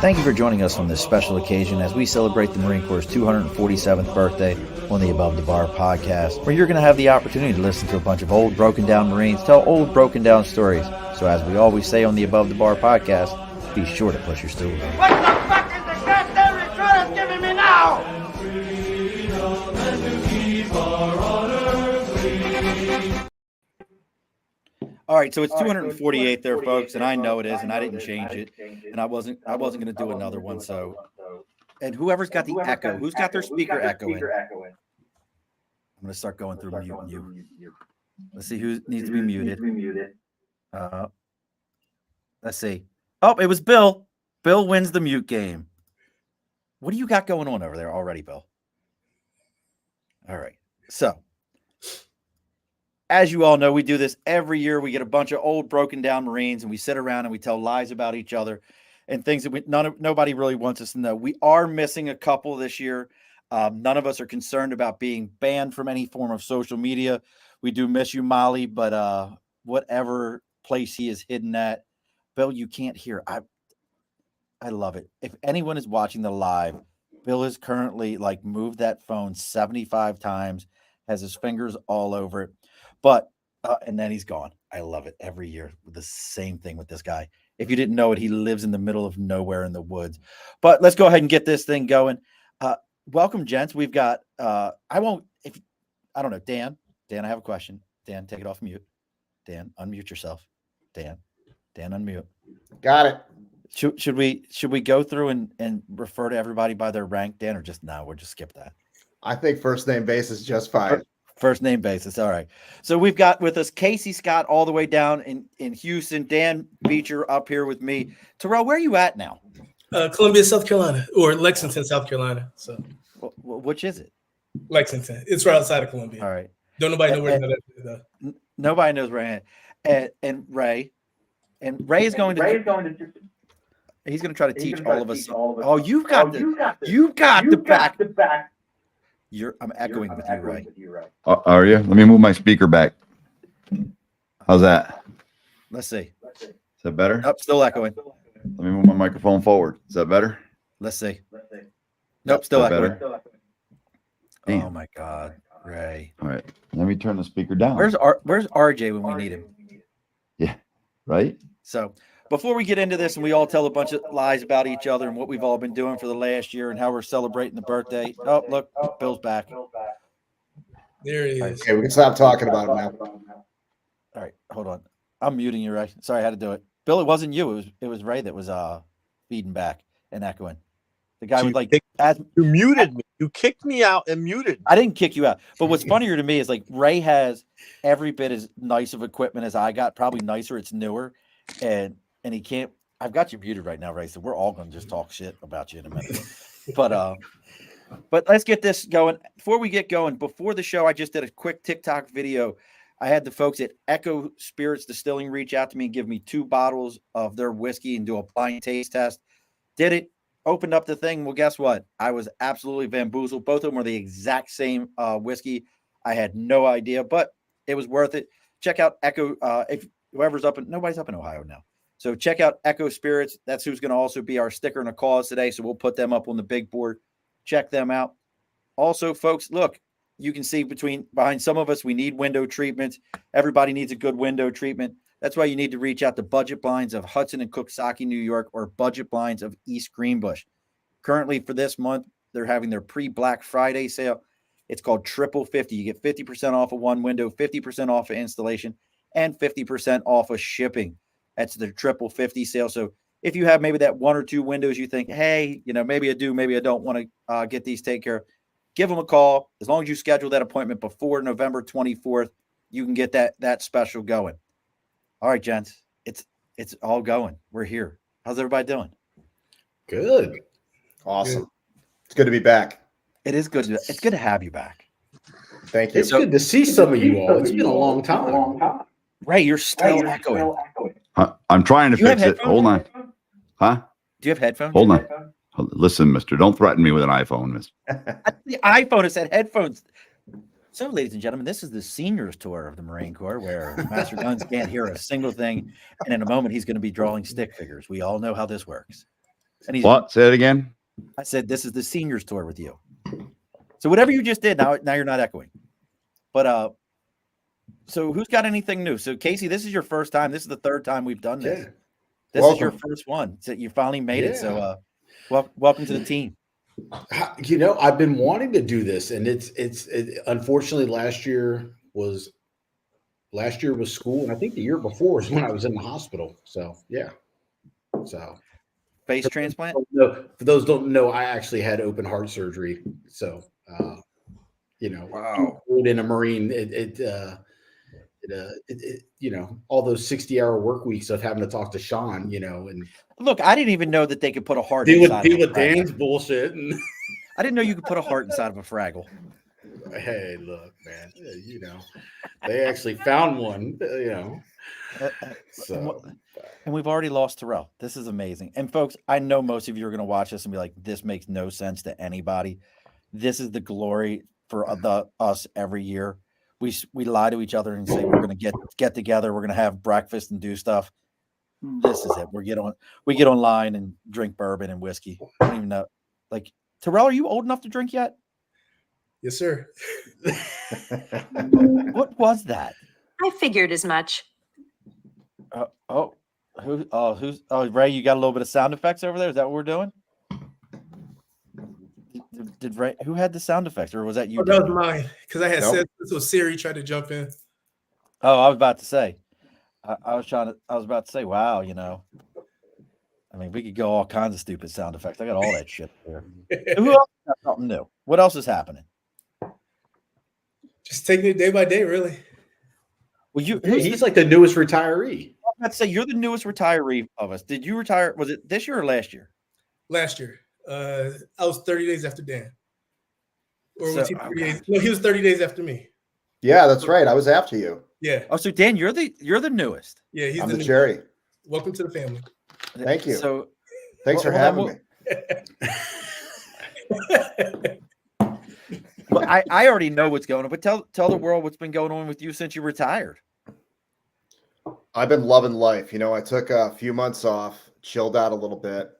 Thank you for joining us on this special occasion as we celebrate the Marine Corps' 247th birthday on the Above the Bar podcast, where you're going to have the opportunity to listen to a bunch of old, broken down Marines tell old, broken down stories. So as we always say on the Above the Bar podcast, be sure to push your stool. What the fuck is the goddamn return giving me now? All right, so it's 248 there, folks, and I know it is, and I didn't change it, and I wasn't going to do another one. So, and whoever's got the echo, who's got their speaker echo in? I'm going to start going through mute and you. Let's see who needs to be muted. Let's see. Oh, it was Bill. Bill wins the mute game. What do you got going on over there already, Bill? All right, so. As you all know, we do this every year. We get a bunch of old, broken down Marines, and we sit around and we tell lies about each other and things that nobody really wants us to know. We are missing a couple this year. None of us are concerned about being banned from any form of social media. We do miss you, Molly, but whatever place he is hidden at, Bill, you can't hear. I love it. If anyone is watching the live, Bill has currently moved that phone 75 times, has his fingers all over it. But, and then he's gone. I love it every year. The same thing with this guy. If you didn't know it, he lives in the middle of nowhere in the woods. But let's go ahead and get this thing going. Welcome, gents. We've got, I don't know, Dan, I have a question. Dan, take it off mute. Dan, unmute yourself. Dan, unmute. Got it. Should we go through and refer to everybody by their rank, Dan, or just no, we'll just skip that? I think first name basis is just fine. First name basis. All right. So we've got with us Casey Scott all the way down in Houston. Dan Beecher up here with me. Terrell, where are you at now? Columbia, South Carolina, or Lexington, South Carolina. So, which is it? Lexington. It's right outside of Columbia. All right. Don't nobody know where that is, though. Nobody knows where I am. And Ray. And Ray is going to. He's going to try to teach all of us. Oh, you've got the back. I'm echoing with you, Ray. Are you? Let me move my speaker back. How's that? Let's see. Is that better? Nope, still echoing. Let me move my microphone forward. Is that better? Let's see. Nope, still echoing. Better? Oh my God, Ray. All right. Let me turn the speaker down. Where's RJ when we need him? Yeah. Right. So before we get into this and we all tell a bunch of lies about each other and what we've all been doing for the last year and how we're celebrating the birthday. Oh, look, Bill's back. There he is. Okay, we can stop talking about it now. All right, hold on. I'm muting you, Ray. Sorry, I had to do it. Bill, it wasn't you. It was Ray that was feeding back and echoing. The guy was you muted me. You kicked me out and muted me. I didn't kick you out. But what's funnier to me is Ray has every bit as nice of equipment as I got, probably nicer. It's newer. And he can't. I've got you muted right now, Ray. So we're all going to just talk shit about you in a minute. But let's get this going. Before we get going, before the show, I just did a quick TikTok video. I had the folks at Echo Spirits Distilling reach out to me and give me 2 bottles of their whiskey and do a blind taste test. Did it? Opened up the thing. Well, guess what? I was absolutely bamboozled. Both of them were the exact same whiskey. I had no idea, but it was worth it. Check out Echo. If whoever's nobody's up in Ohio now. So check out Echo Spirits. That's who's going to also be our sticker and a cause today. So we'll put them up on the big board. Check them out. Also, folks, look, you can see behind some of us, we need window treatments. Everybody needs a good window treatment. That's why you need to reach out to Budget Blinds of Hudson and Coxsackie, New York, or Budget Blinds of East Greenbush. Currently for this month, they're having their pre-Black Friday sale. It's called Triple 50. You get 50% off of one window, 50% off of installation, and 50% off of shipping. That's the Triple 50 sale. So if you have maybe that 1 or 2 windows you think, hey, maybe I do, maybe I don't want to get these taken care of, give them a call. As long as you schedule that appointment before November 24th, you can get that special going. All right, gents, it's all going. We're here. How's everybody doing? Good. Awesome. Good. It's good to be back. It is good. It's good to have you back. Thank you. It's good to see some of you all. It's been a long time. Ray, you're still echoing. I'm trying to fix it. Hold on. Huh? Do you have headphones? Hold on. Listen, mister, don't threaten me with an iPhone, mister. The iPhone has had headphones. So, ladies and gentlemen, this is the seniors tour of the Marine Corps where Master Guns can't hear a single thing. And in a moment, he's going to be drawing stick figures. We all know how this works. And he's What? Say it again. I said, this is the seniors tour with you. So whatever you just did, now you're not echoing. But so who's got anything new? So Casey, this is your first time. This is the third time we've done this. Yeah. This is your first one. So you finally made it. Yeah. So welcome to the team. You know, I've been wanting to do this, and it's unfortunately last year was school, and I think the year before was when I was in the hospital. So yeah. So Face transplant? no, for those who don't know, I actually had open heart surgery. So you know, Wow. in a Marine, you know, all those 60-hour work weeks of having to talk to Shawn, you know, and Look, I didn't even know that they could put a heart deal inside with of a Fraggle. Dan's bullshit. And I didn't know you could put a heart inside of a Fraggle. hey, look, man, you know, they actually found one, you know. So And we've already lost Terrell. This is amazing. And folks, I know most of you are going to watch this and be like, this makes no sense to anybody. This is the glory for us every year. We lie to each other and say we're going to get together, we're going to have breakfast and do stuff. This is it. We get online and drink bourbon and whiskey. I don't even know. Like, Terrell, are you old enough to drink yet? Yes, sir. What was that? I figured as much. Ray, you got a little bit of sound effects over there? Is that what we're doing? Did Ray, who had the sound effects, or was that you? Oh, that was mine, because I had Nope. said this was Siri tried to jump in. Oh, I was about to say. I was about to say, wow, you know. I mean, we could go all kinds of stupid sound effects. I got all that shit there. Who else got something new? What else is happening? Just taking it day by day, really. Well, he's like the newest retiree. I was about to say, you're the newest retiree of us. Did you retire? Was it this year or last year? Last year. I was 30 days after Dan. Or was So, he 30 days? No, he was 30 days after me. Yeah, that's right. I was after you. Yeah. Oh, so Dan, you're the newest. Yeah, he's I'm the the new- cherry. Welcome to the family. Thank you. So Thanks for well, having then me. well, I already know what's going on, but tell the world what's been going on with you since you retired. I've been loving life. You know, I took a few months off, chilled out a little bit,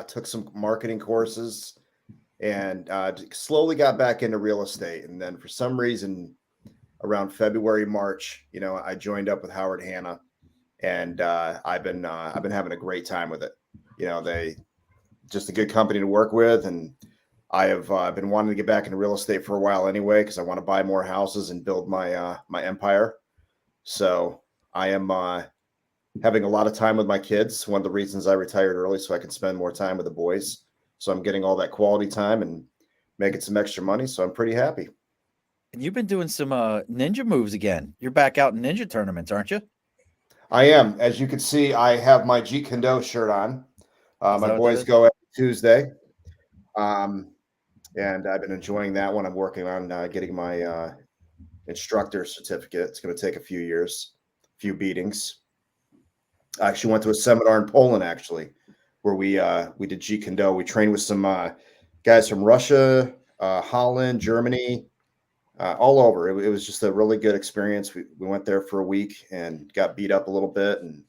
took some marketing courses, and slowly got back into real estate. And then for some reason, around February, March, you know, I joined up with Howard Hanna, and I've been having a great time with it. You know, they just a good company to work with, and I have been wanting to get back into real estate for a while anyway, because I want to buy more houses and build my my empire. So I am having a lot of time with my kids. One of the reasons I retired early, so I can spend more time with the boys. So I'm getting all that quality time and making some extra money. So I'm pretty happy. And you've been doing some ninja moves again. You're back out in ninja tournaments, aren't you? I am. As you can see, I have my Jeet Kune Do shirt on. My boys go every Tuesday. And I've been enjoying that one. I'm working on getting my instructor certificate. It's going to take a few years, a few beatings. I actually went to a seminar in Poland, actually, where we did Jeet Kune Do. We trained with some guys from Russia, Holland, Germany, all over. It was just a really good experience. We went there for a week and got beat up a little bit and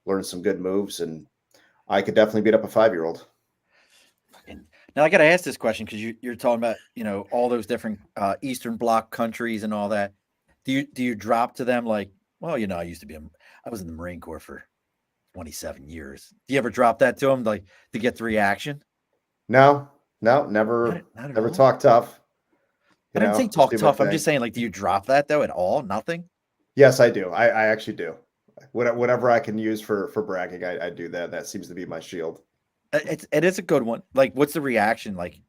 learned some good moves. And I could definitely beat up a 5-year-old. Now I got to ask this question because you're talking about, you know, all those different Eastern Bloc countries and all that. Do you drop to them like, well, you know, I was in the Marine Corps for 27 years. Do you ever drop that to them like to get the reaction? No, never, Not at never all? talk tough. I didn't say talk just do my tough. I'm thing. just saying, like, do you drop that though at all? Nothing. Yes, I do. I actually do. Whatever I can use for bragging, I do that. That seems to be my shield. It is a good one. Like, what's the reaction like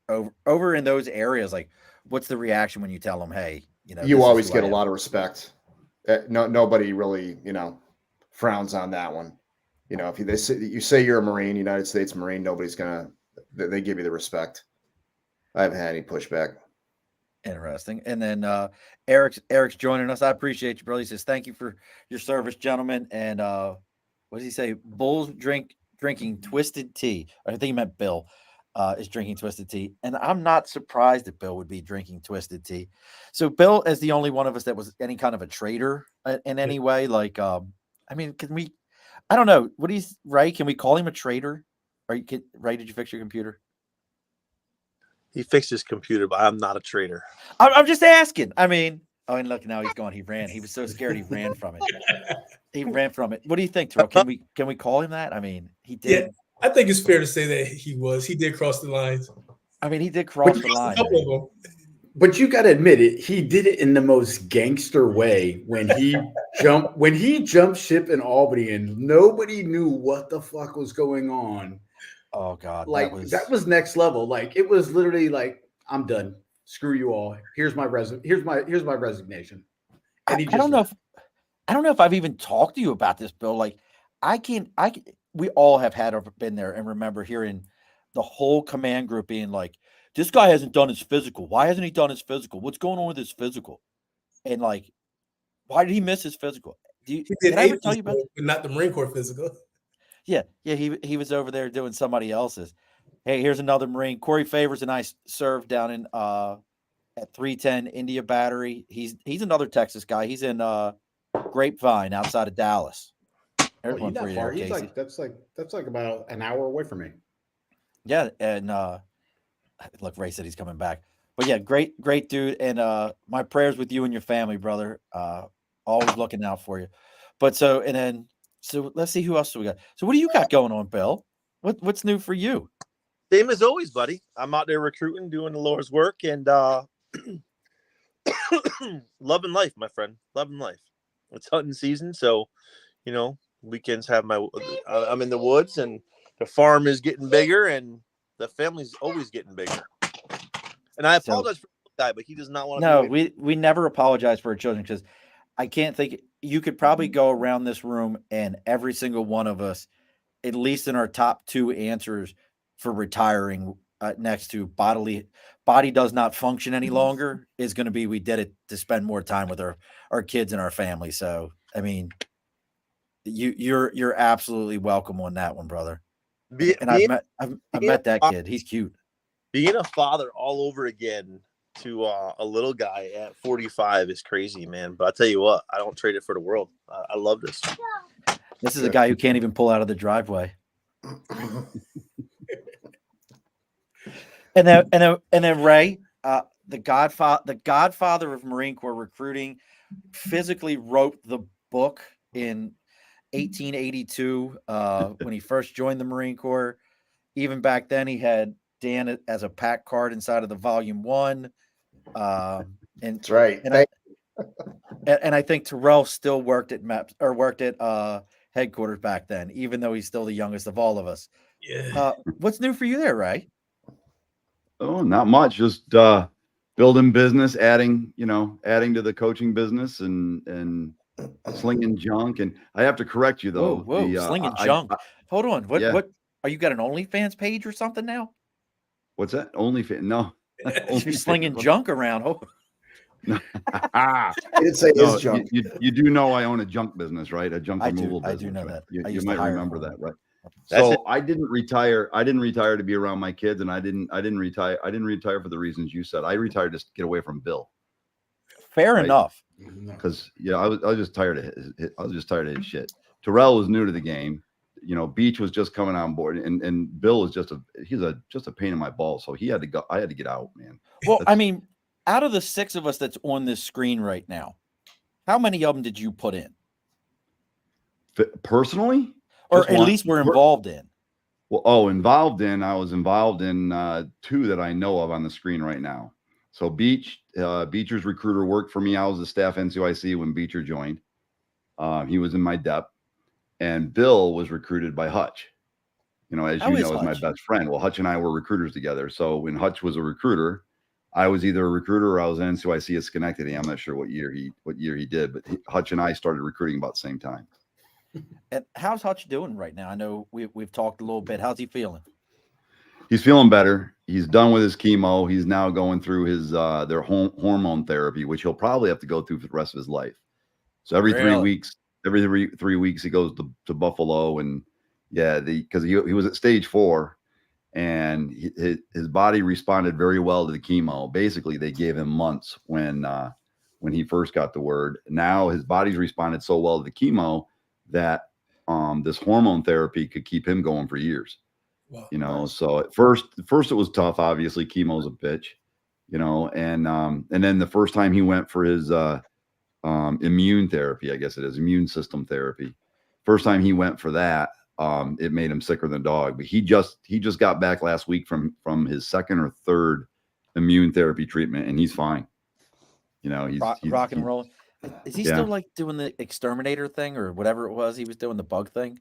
over in those areas? Like, what's the reaction when you tell them, hey, you know, You always get a lot of respect. Nobody really, you know, frowns on that one. You know, if you say you're a Marine, United States Marine, nobody's gonna. They give you the respect. I haven't had any pushback. Interesting. And then Eric's joining us. I appreciate you, brother. He says, thank you for your service, gentlemen. And what does he say? Bulls drinking twisted tea. I think he meant Bill is drinking twisted tea. And I'm not surprised that Bill would be drinking twisted tea. So Bill is the only one of us that was any kind of a trader in any way. Like, I mean, I don't know. Ray, can we call him a trader? Ray, did you fix your computer? He fixed his computer, but I'm not a traitor. I'm just asking. I mean, oh, and look, now he's gone. He ran. He was so scared he ran from it. He ran from it. What do you think, Terrell? Can we call him that? I mean, he did. Yeah, I think it's fair to say that he did cross the lines. I mean, he did cross the line. But you got to admit it. He did it in the most gangster way when he jumped ship in Albany, and nobody knew what the fuck was going on. Oh God, like that was next level. Like it was literally like, I'm done. Screw you all. Here's my resignation. And he just I don't know if I've even talked to you about this, Bill. Like we all have been there and remember hearing the whole command group being like, this guy hasn't done his physical. Why hasn't he done his physical? What's going on with his physical? And like, why did he miss his physical? Did I ever tell you about that? Not the Marine Corps physical. Yeah. He was over there doing somebody else's. Hey, here's another Marine. Corey Favors and I served down in at 310 India Battery. He's another Texas guy. He's in Grapevine outside of Dallas. There's one for you there, Casey. That's like about an hour away from me. Yeah, and look, Ray said he's coming back. But yeah, great dude. And my prayers with you and your family, brother. Always looking out for you. But so let's see who else we got. So what do you got going on, Bill? What's new for you? Same as always, buddy. I'm out there recruiting, doing the Lord's work, and loving life, my friend. Loving life. It's hunting season, so weekends have I'm in the woods, and the farm is getting bigger, and the family's always getting bigger. And I apologize for the guy, but he does not want to. No, we never apologize for our children, because I can't think you could probably go around this room and every single one of us, at least in our top 2 answers for retiring next to body does not function any longer, is going to be we did it to spend more time with our kids and our family. So I mean, you're absolutely welcome on that one, brother. I've met that kid. He's cute. Being a father all over again to a little guy at 45 is crazy, man. But I tell you what, I don't trade it for the world. I love this. This is a guy who can't even pull out of the driveway. And then Ray, the godfather of Marine Corps recruiting, physically wrote the book in 1882 when he first joined the Marine Corps. Even back then, he had Dan as a pack card inside of the volume 1. And that's right. And I think Terrell still worked at headquarters back then, even though he's still the youngest of all of us. Yeah. What's new for you there, Ray? Oh, not much. Just building business, adding to the coaching business, and slinging junk. And I have to correct you though. Whoa, slinging junk. Hold on. What are you got an OnlyFans page or something now? What's that? OnlyFans? No. You're slinging junk around. Oh. I didn't say his junk. You do know I own a junk business, right? A junk removal business. I do know right? that. You might remember that, right? That's so I didn't retire. I didn't retire to be around my kids, and I didn't retire. I didn't retire for the reasons you said. I retired to get away from Bill. Fair enough. Because I was just tired of his shit. Terrell was new to the game. Beach was just coming on board, and Bill is just a pain in my balls. So he had to go. I had to get out, man. Well, I mean, out of the 6 of us that's on this screen right now, how many of them did you put in? Personally? Or at least we're involved in? Well, involved in, I was involved in 2 that I know of on the screen right now. So Beecher's recruiter worked for me. I was the staff NCOIC when Beecher joined. He was in my depth. And Bill was recruited by Hutch. As you know, is my best friend. Well, Hutch and I were recruiters together. So when Hutch was a recruiter, I was either a recruiter or I was an NCOIC at Schenectady. I'm not sure what year he did, but Hutch and I started recruiting about the same time. And how's Hutch doing right now? I know we've talked a little bit. How's he feeling? He's feeling better. He's done with his chemo. He's now going through his their hormone therapy, which he'll probably have to go through for the rest of his life. So every 3 weeks, he goes to Buffalo, and because he was at stage 4, and his body responded very well to the chemo. Basically, they gave him months when he first got the word. Now his body's responded so well to the chemo that this hormone therapy could keep him going for years. Wow. You know, Nice. so at first it was tough. Obviously, chemo's a bitch. You know, and then the first time he went for his immune therapy, I guess it is immune system therapy. First time he went for that, it made him sicker than a dog. But he just got back last week from his second or third immune therapy treatment, and he's fine. You know, he's rock and roll. Is he Yeah. still like doing the exterminator thing or whatever it was? He was doing the bug thing.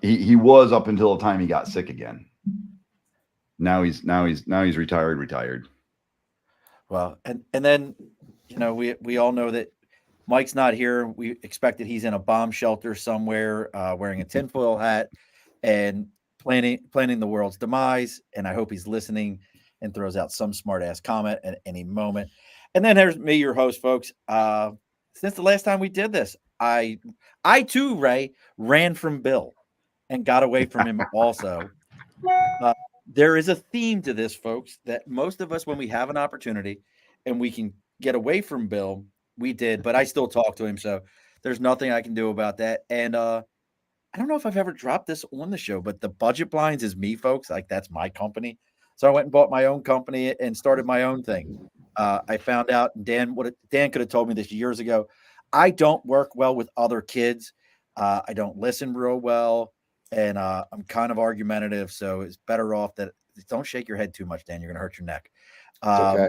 He was up until the time he got sick again. Now he's retired. Well, and then, you know, we all know that Mike's not here. We expect that he's in a bomb shelter somewhere, wearing a tinfoil hat and planning the world's demise. And I hope he's listening and throws out some smart ass comment at any moment. And then there's me, your host, folks. Since the last time we did this, I too, Ray, ran from Bill and got away from him also. There is a theme to this, folks, that most of us, when we have an opportunity and we can get away from Bill, we did, but I still talk to him. So there's nothing I can do about that. And I don't know if I've ever dropped this on the show, but the budget blinds is me, folks. Like, that's my company. So I went and bought my own company and started my own thing. I found out, and Dan could have told me this years ago. I don't work well with other kids. I don't listen real well. And I'm kind of argumentative, so it's better off that don't shake your head too much, Dan. You're going to hurt your neck. It's okay.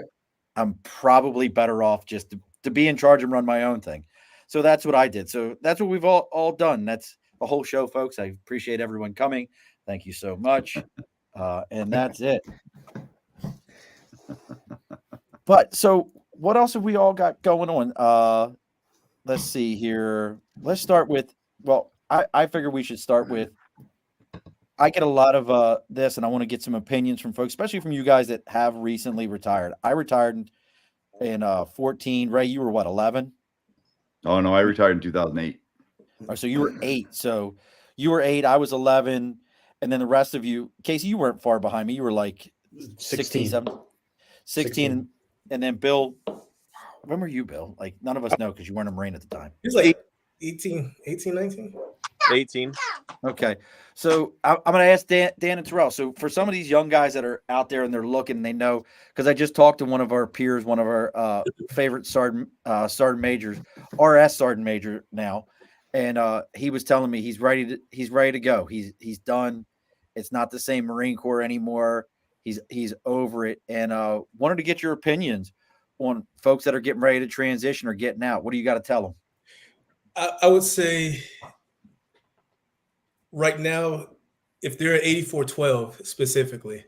I'm probably better off just to be in charge and run my own thing. So that's what I did. So that's what we've all done. That's the whole show, folks. I appreciate everyone coming. Thank you so much. And that's it. But so what else have we all got going on? Let's see here. Let's start with, well, I figure we should start with, I get a lot of this, and I want to get some opinions from folks, especially from you guys that have recently retired. I retired in 14. Ray, you were what, 11? Oh no, I retired in 2008. Oh, so you were 8. So you were 8. I was 11, and then the rest of you, Casey, you weren't far behind me. You were like 16, 16. And then Bill, when were you, Bill? Like, none of us know because you weren't a Marine at the time. He was like 18, 19. 18. Okay. So I'm going to ask Dan and Terrell. So for some of these young guys that are out there and they're looking, they know, because I just talked to one of our peers, one of our favorite sergeant majors, RS sergeant major now. And he was telling me he's ready to go. He's done. It's not the same Marine Corps anymore. He's over it. And wanted to get your opinions on folks that are getting ready to transition or getting out. What do you got to tell them? I would say right now, if they're at 8412 specifically,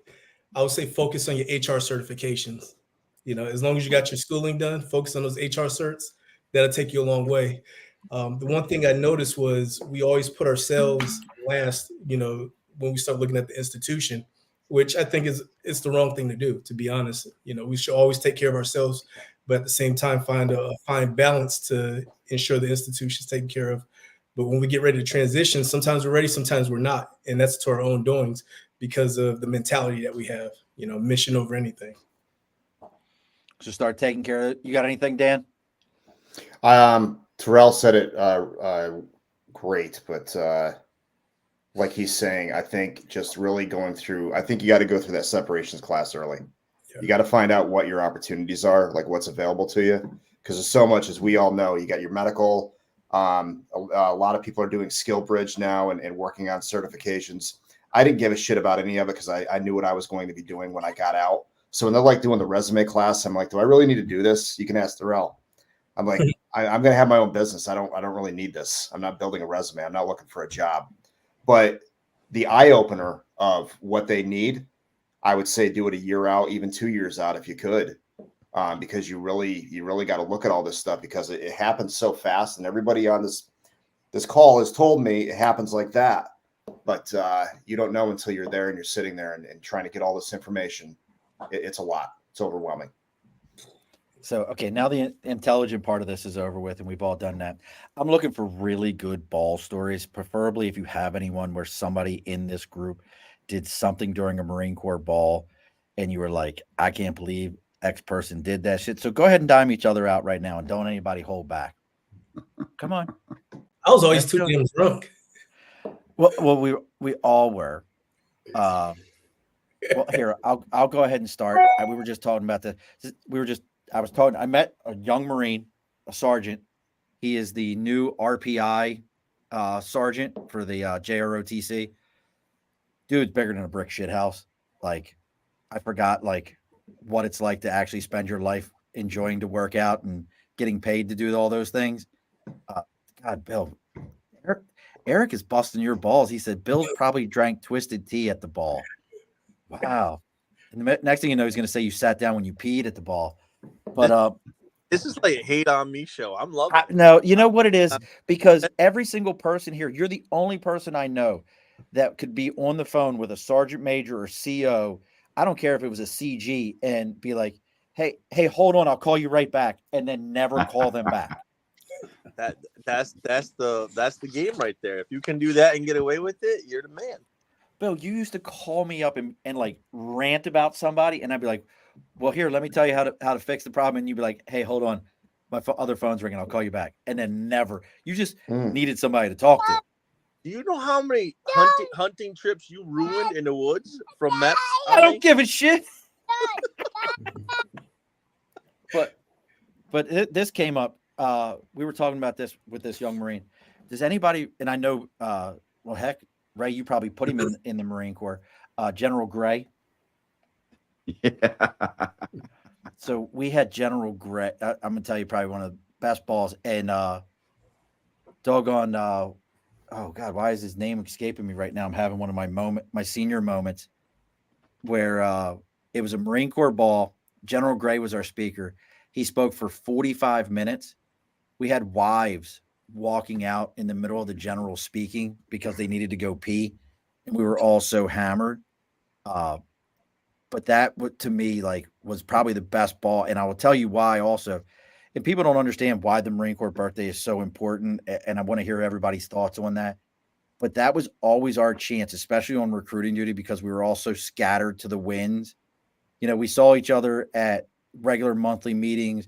I would say focus on your HR certifications. You know, as long as you got your schooling done, focus on those HR certs. That'll take you a long way. The one thing I noticed was we always put ourselves last, you know, when we start looking at the institution, which I think it's the wrong thing to do, to be honest. You know, we should always take care of ourselves, but at the same time, find a fine balance to ensure the institution's taken care of. But when we get ready to transition, sometimes we're ready, sometimes we're not. And that's to our own doings because of the mentality that we have, you know, mission over anything. So start taking care of it. You got anything, Dan? Terrell said it great, but like he's saying, I think just really going through, I think you got to go through that separations class early. Yeah. You got to find out what your opportunities are, like what's available to you. Because there's so much, as we all know, you got your medical. A lot of people are doing skill bridge now and working on certifications. I didn't give a shit about any of it because I knew what I was going to be doing when I got out. So when they're like doing the resume class, I'm like, do I really need to do this? You can ask Terrell. I'm like, I'm going to have my own business. I don't really need this. I'm not building a resume. I'm not looking for a job. But the eye opener of what they need, I would say do it a year out, even 2 years out if you could. Because you really got to look at all this stuff because it happens so fast, and everybody on this call has told me it happens like that, but you don't know until you're there and you're sitting there and trying to get all this information. It's a lot. It's overwhelming. So, okay, now the intelligent part of this is over with, and we've all done that. I'm looking for really good ball stories, preferably if you have anyone where somebody in this group did something during a Marine Corps ball, and you were like, I can't believe X person did that shit. So go ahead and dime each other out right now, and don't anybody hold back. Come on. I was always too damn drunk. Well, we all were. Well, here I'll go ahead and start. We were just talking about I met a young Marine, a sergeant. He is the new RPI sergeant for the JROTC. Dude's bigger than a brick shit house. Like, I forgot like what it's like to actually spend your life enjoying to work out and getting paid to do all those things. God, Bill, Eric is busting your balls. He said Bill's probably drank twisted tea at the ball. Wow. And the next thing you know, he's going to say you sat down when you peed at the ball. But This is like a hate on me show. I'm loving it. no, you know what it is? Because every single person here, you're the only person I know that could be on the phone with a sergeant major or CO. I don't care if it was a CG and be like, hey, hold on, I'll call you right back, and then never call them back. That's the game right there. If you can do that and get away with it, you're the man. Bill, you used to call me up and like rant about somebody, and I'd be like, well, here, let me tell you how to fix the problem. And you'd be like, hey, hold on, my other phone's ringing, I'll call you back. And then never. You just needed somebody to talk to. Do you know how many hunting trips you ruined in the woods from maps? I don't give a shit. But this came up. We were talking about this with this young Marine. Does anybody, and I know, well, heck, Ray, you probably put him in the Marine Corps, General Gray. Yeah. So we had General Gray. I'm going to tell you probably one of the best balls. And doggone, oh God, why is his name escaping me right now? I'm having one of my senior moments where it was a Marine Corps ball. General Gray was our speaker. He spoke for 45 minutes. We had wives walking out in the middle of the general speaking because they needed to go pee, and we were all so hammered. But that, to me, like, was probably the best ball, and I will tell you why also. And people don't understand why the Marine Corps birthday is so important, and I want to hear everybody's thoughts on that. But that was always our chance, especially on recruiting duty, because we were all so scattered to the winds. You know, we saw each other at regular monthly meetings,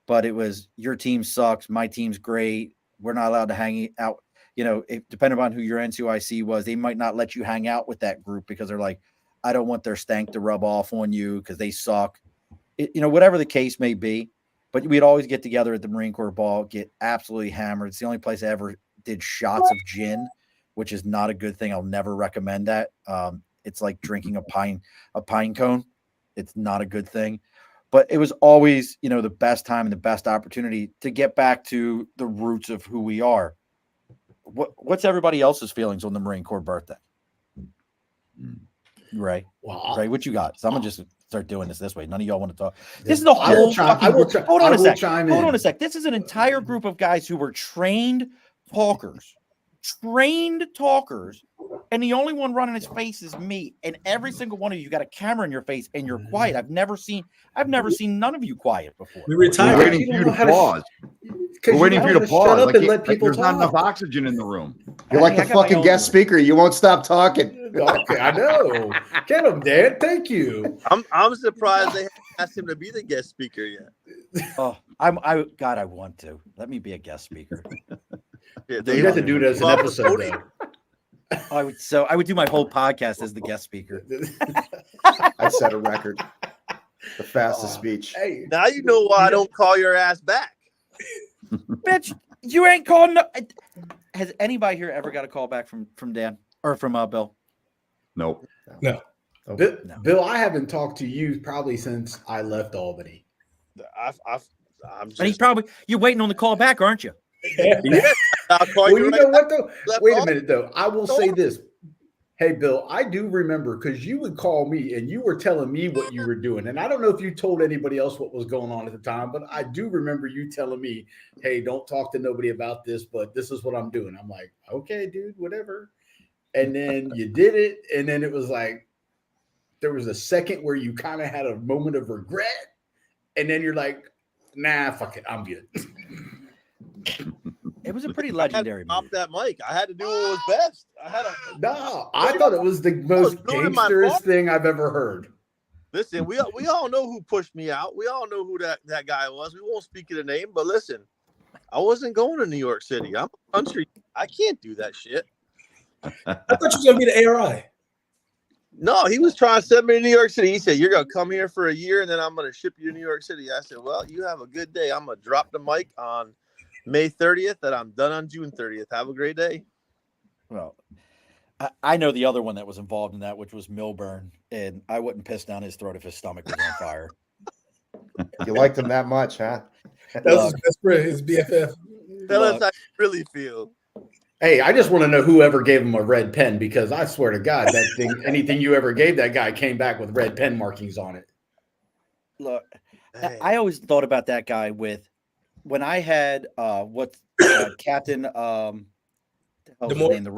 but it was your team sucks, my team's great. We're not allowed to hang out. You know, depending on who your NCOIC was, they might not let you hang out with that group because they're like, I don't want their stank to rub off on you because they suck. Whatever the case may be. But we'd always get together at the Marine Corps ball, get absolutely hammered. It's the only place I ever did shots of gin, which is not a good thing. I'll never recommend that. It's like drinking a pine cone. It's not a good thing. But it was always, the best time and the best opportunity to get back to the roots of who we are. What's everybody else's feelings on the Marine Corps birthday? Ray, Well, Ray, what you got? So I'm gonna just start doing this way. None of y'all want to talk. This is the whole. Hold on a sec. This is an entire group of guys who were trained talkers, and the only one running his face is me. And every single one of you got a camera in your face, and you're quiet. I've never seen none of you quiet before. We retired. We're waiting for you to pause. We're waiting for you to pause. Shut up and let people talk. There's not enough oxygen in the room. You're like the fucking guest speaker. You won't stop talking. Okay, I know. Get him, Dad. Thank you. I'm surprised they haven't asked him to be the guest speaker yet. Oh, I want to. Let me be a guest speaker. You have to do it as an episode, though. I would do my whole podcast as the guest speaker. I set a record. The fastest speech. Hey, now you know why I don't call your ass back. Bitch, you ain't calling. Has anybody here ever got a call back from Dan or from Bill? Nope. No. Bill, I haven't talked to you probably since I left Albany. I'm just. And you're waiting on the call back, aren't you? Yeah. I'll call Well, you you right know what back. though? Wait a minute though. I will say this. Hey, Bill, I do remember because you would call me and you were telling me what you were doing. And I don't know if you told anybody else what was going on at the time, but I do remember you telling me, hey, don't talk to nobody about this, but this is what I'm doing. I'm like, okay, dude, whatever. And then you did it. And then it was like, there was a second where you kind of had a moment of regret. And then you're like, nah, fuck it. I'm good. It was a pretty legendary Off movie. that mic. I had to do what was best. No, I thought it was the most gangsterous thing I've ever heard. Listen, we all know who pushed me out. We all know who that guy was. We won't speak of the name, but listen, I wasn't going to New York City. I'm a country. I can't do that shit. I thought you were going to be the ARI. No, he was trying to send me to New York City. He said, "You're gonna come here for a year, and then I'm gonna ship you to New York City." I said, "Well, you have a good day. I'm gonna drop the mic on May 30th, and I'm done on June 30th. Have a great day." Well, I know the other one that was involved in that, which was Milburn, and I wouldn't piss down his throat if his stomach was on fire. You liked him that much, huh? That was his best friend, his BFF. Tell us how you really feel. Hey, I just want to know whoever gave him a red pen, because I swear to God, that thing, anything you ever gave that guy came back with red pen markings on it. Look, Hey. I always thought about that guy with when I had Captain the hell's his DeMore? name? The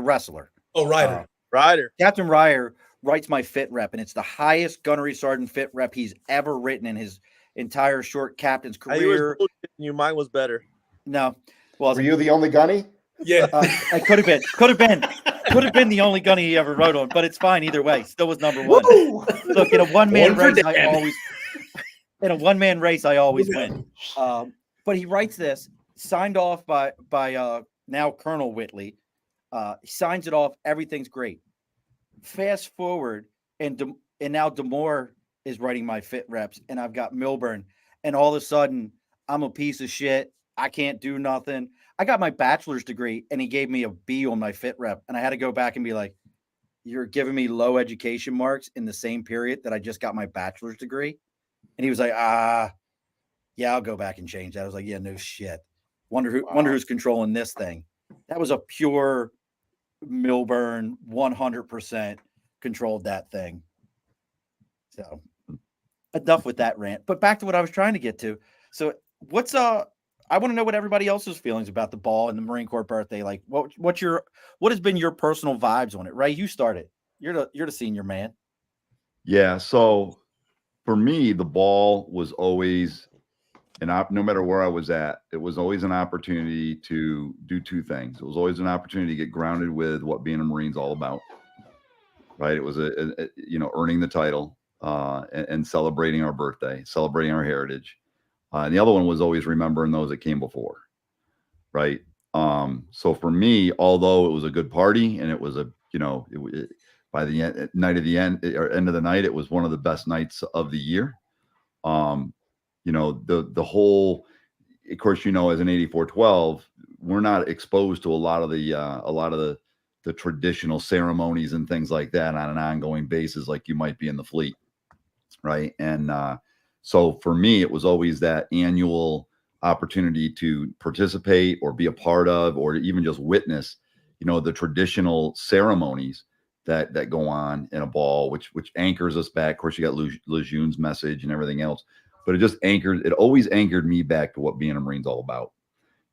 wrestler. Oh, Ryder. Ryder. Captain Ryer writes my fit rep, and it's the highest gunnery sergeant fit rep he's ever written in his entire short captain's He was career. bullshitting you. Mine was better. No, well, Were you the only gunny? Yeah. I could have been the only gunny he ever wrote on, but it's fine either way. Still was number one. Woo! Look, in a one-man One for race, I always win. But he writes this, signed off by now Colonel Whitley. He signs it off. Everything's great. Fast forward, and now DeMore is writing my fit reps, and I've got Milburn, and all of a sudden I'm a piece of shit. I can't do nothing. I got my bachelor's degree, and he gave me a B on my fit rep, and I had to go back and be like, "You're giving me low education marks in the same period that I just got my bachelor's degree?" And he was like, yeah, I'll go back and change that. I was like, yeah, no shit. Wonder who's controlling this thing. That was a pure Milburn, 100% controlled that thing. So enough with that rant. But back to what I was trying to get to. So I want to know what everybody else's feelings about the ball and the Marine Corps birthday. Like, what has been your personal vibes on it? Ray, you started. You're the senior man. Yeah. So for me, the ball was always no matter where I was at, it was always an opportunity to do two things. It was always an opportunity to get grounded with what being a Marine's all about. Right. It was earning the title and celebrating our birthday, celebrating our heritage. And the other one was always remembering those that came before. Right. So for me, although it was a good party and it was by the end of the night, it was one of the best nights of the year. The whole, of course, as an 8412, we're not exposed to a lot of the traditional ceremonies and things like that on an ongoing basis, like you might be in the fleet. Right. And, so for me, it was always that annual opportunity to participate or be a part of, or even just witness, the traditional ceremonies that go on in a ball, which anchors us back. Of course, you got Lejeune's message and everything else, but it always anchored me back to what being a Marine's all about.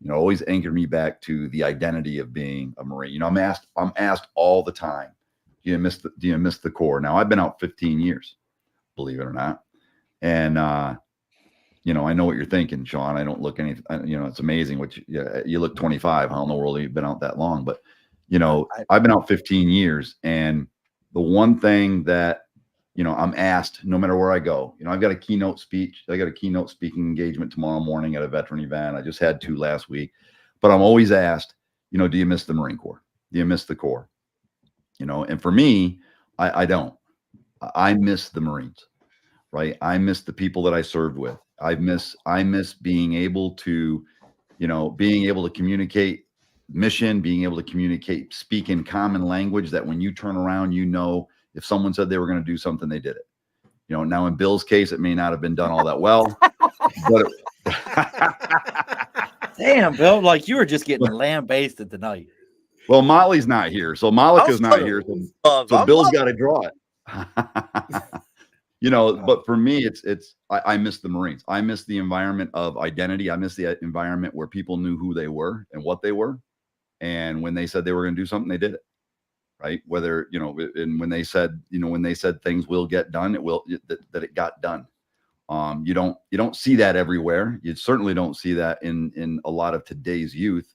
Always anchored me back to the identity of being a Marine. I'm asked all the time, do you miss the Corps? Now I've been out 15 years, believe it or not. And, I know what you're thinking, Shawn. I don't look anything, it's amazing, you look 25. How in the world have you been out that long? But, I've been out 15 years. And the one thing that, I'm asked no matter where I go, I've got a keynote speech. I got a keynote speaking engagement tomorrow morning at a veteran event. I just had 2 last week, but I'm always asked, do you miss the Marine Corps? Do you miss the Corps? And for me, I don't. I miss the Marines. Right. I miss the people that I served with. I miss being able to, communicate mission, being able to communicate, speak in common language that when you turn around, if someone said they were going to do something, they did it. Now in Bill's case, it may not have been done all that well, but Damn, Bill, like you were just getting lambasted tonight. Well, Molly's not here. So Malika's not here. So Bill's got to draw it. But for me, I miss the Marines. I miss the environment of identity. I miss the environment where people knew who they were and what they were. And when they said they were going to do something, they did it. Right. Whether, and when they said things will get done, that it got done. You don't see that everywhere. You certainly don't see that in a lot of today's youth.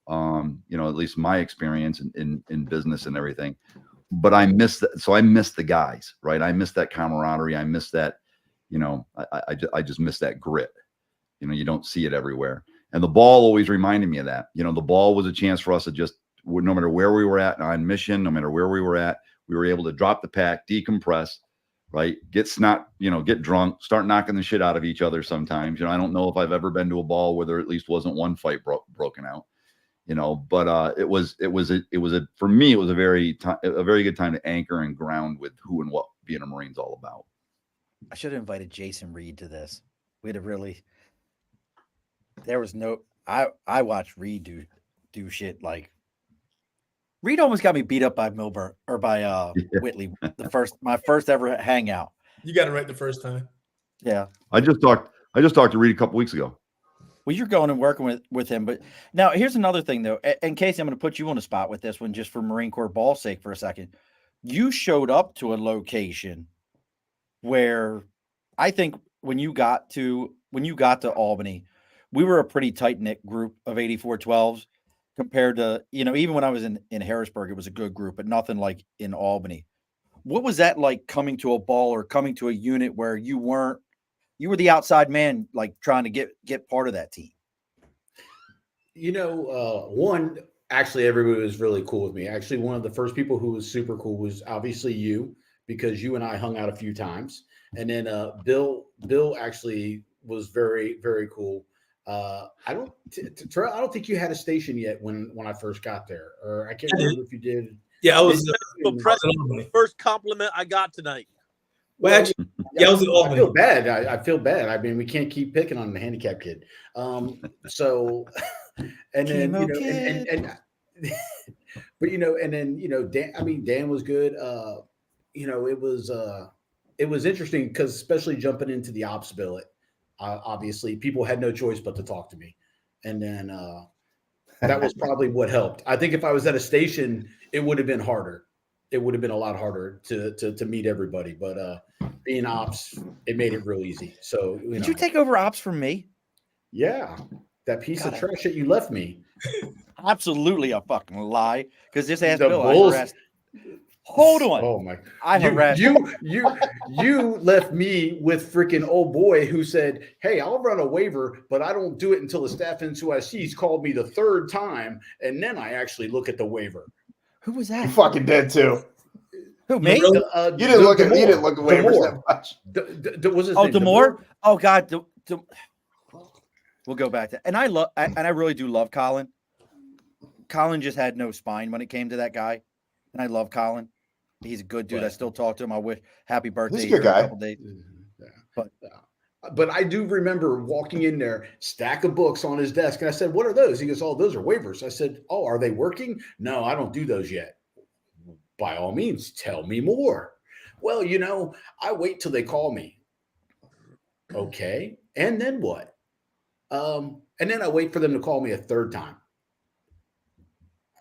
At least my experience in business and everything. But I miss that. So I miss the guys, right? I miss that camaraderie. I miss that, I just miss that grit. You don't see it everywhere. And the ball always reminded me of that. The ball was a chance for us to just, no matter where we were at on mission, no matter where we were at, We were able to drop the pack, decompress, right? Get snot, get drunk, start knocking the shit out of each other sometimes. I don't know if I've ever been to a ball where there at least wasn't one fight broken out, but for me, it was a very good time to anchor and ground with who and what being a Marine's all about. I should have invited Jason Reed to this. We'd have really. I watched Reed do shit like. Reed almost got me beat up by Milburn or by Whitley my first ever hangout. You got it right the first time. Yeah. I just talked to Reed a couple weeks ago. Well, you're going and working with him, but now here's another thing though. And Casey, I'm going to put you on the spot with this one just for Marine Corps ball's sake for a second. You showed up to a location where I think when you got to Albany, we were a pretty tight-knit group of 8412s compared to, even when I was in Harrisburg, it was a good group, but nothing like in Albany. What was that like coming to a ball or coming to a unit where you were the outside man, like trying to get part of that team? One, actually, everybody was really cool with me. Actually, one of the first people who was super cool was obviously you, because you and I hung out a few times. And then Bill actually was very, very cool. I don't think you had a station yet when I first got there, or I can't remember if you did. Yeah, I was the first compliment I got tonight. Well, actually, I was in Albany. I feel bad. I feel bad. I mean, we can't keep picking on the handicap kid. So, and then Dan was good. It was interesting because especially jumping into the ops billet. Obviously, people had no choice but to talk to me, and then that was probably what helped. I think if I was at a station, it would have been harder. It would have been a lot harder to meet everybody. But being ops, it made it real easy. So did you take over ops from me? Yeah, that piece of trash that you left me. Absolutely a fucking lie. Because this ass The Bill, Bulls- I harassed. Hold on. Oh my! I harassed You left me with freaking old boy who said, "Hey, I'll run a waiver, but I don't do it until the staff NCOIC's called me the third time, and then I actually look at the waiver." Who was that? You fucking did too. Who, me? You didn't look at waivers that much. Was his name? Demore? Oh God. We'll go back to, and I really do love Colin. Colin just had no spine when it came to that guy. And I love Colin. He's a good dude. I still talk to him. I wish happy birthday. He's a good guy. A couple days. But I do remember walking in there, stack of books on his desk. And I said, "What are those?" He goes, "Oh, those are waivers." I said, "Oh, are they working?" "No, I don't do those yet." "By all means, tell me more." "Well, I wait till they call me." "Okay. And then what?" And then I wait for them to call me a third time.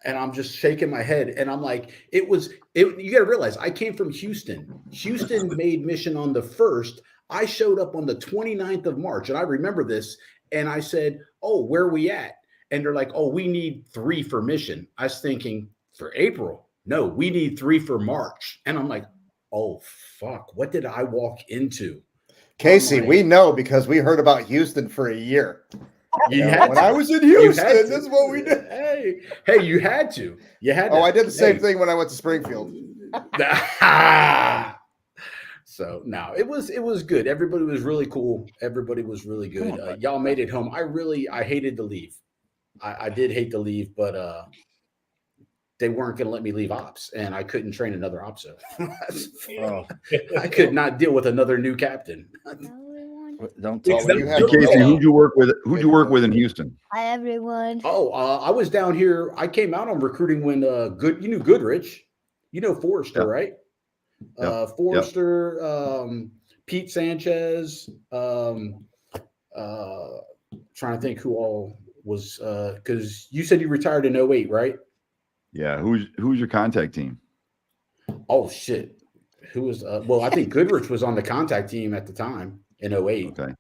And I'm just shaking my head. And I'm like, you got to realize I came from Houston. Houston made mission on the 1st. I showed up on the 29th of March. And I remember this. And I said, "Oh, where are we at?" And they're like, "Oh, we need 3 for mission." I was thinking, for April? No, we need 3 for March. And I'm like, oh, fuck. What did I walk into? Casey, we know because we heard about Houston for a year. When I was in Houston, this is what we did. Hey, you had to. You had to. Oh, I did the same thing when I went to Springfield. So no, it was good. Everybody was really cool. Everybody was really good. Y'all made it home. I hated to leave. I did hate to leave, but they weren't going to let me leave ops, and I couldn't train another ops. I could not deal with another new captain. Don't talk. Casey, who'd you work with? Who'd you work with in Houston? Hi, everyone. I was down here. I came out on recruiting when you knew Goodrich, Forrester, right? Forrester, Pete Sanchez. Trying to think who all was because you said you retired in 08, right? Yeah. Who's your contact team? Oh shit. Who was I think Goodrich was on the contact team at the time in 08. Okay.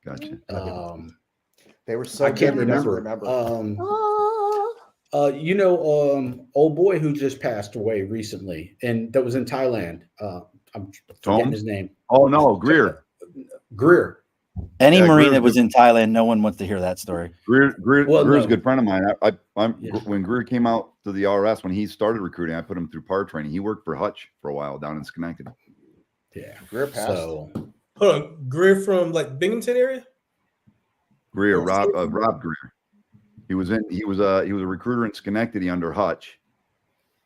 Gotcha. They were so I can't good, he doesn't remember. remember. Old boy who just passed away recently, and that was in Thailand. I'm forgetting his name. Oh no, Greer. Greer. Any Yeah, Marine Greer's that was in Thailand, no one wants to hear that story. Greer's a good friend of mine. Yeah. When Greer came out to the RS, when he started recruiting, I put him through PAR training. He worked for Hutch for a while down in Schenectady. Yeah. Greer passed. So Hold on, Greer from like Binghamton area. Greer, Rob Greer. He was a recruiter in Schenectady under Hutch.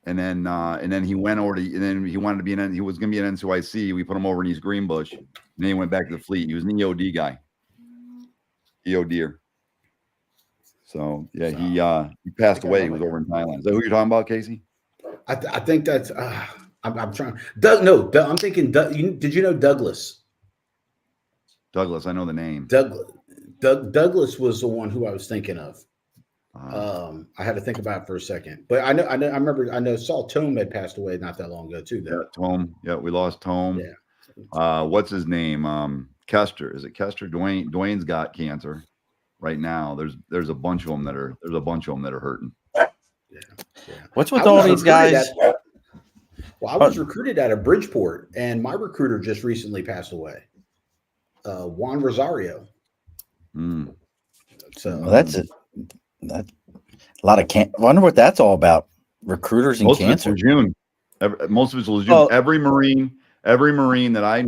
And then he went over to, and then he wanted to be he was going to be an NCYC. We put him over in East Greenbush, and then he went back to the fleet. He was an EOD guy, EODer. So yeah, he passed away. He was over in Thailand. Is that who you're talking about, Casey? I think that's I'm trying. I'm thinking. Did you know Douglas? Douglas, I know the name. Douglas was the one who I was thinking of. I had to think about it for a second, but I remember. I know Saul Tome had passed away not that long ago too. Though. Yeah, Tome. Yeah, we lost Tome. Yeah. What's his name? Kester. Is it Kester? Dwayne's got cancer right now. There's a bunch of them that are hurting. Yeah. What's with all these guys? I was recruited out of Bridgeport, and my recruiter just recently passed away. Juan Rosario. Mm. So Well, that's a lot of I wonder what that's all about. Recruiters and cancer. Most of it's Lejeune. Well, every Marine that I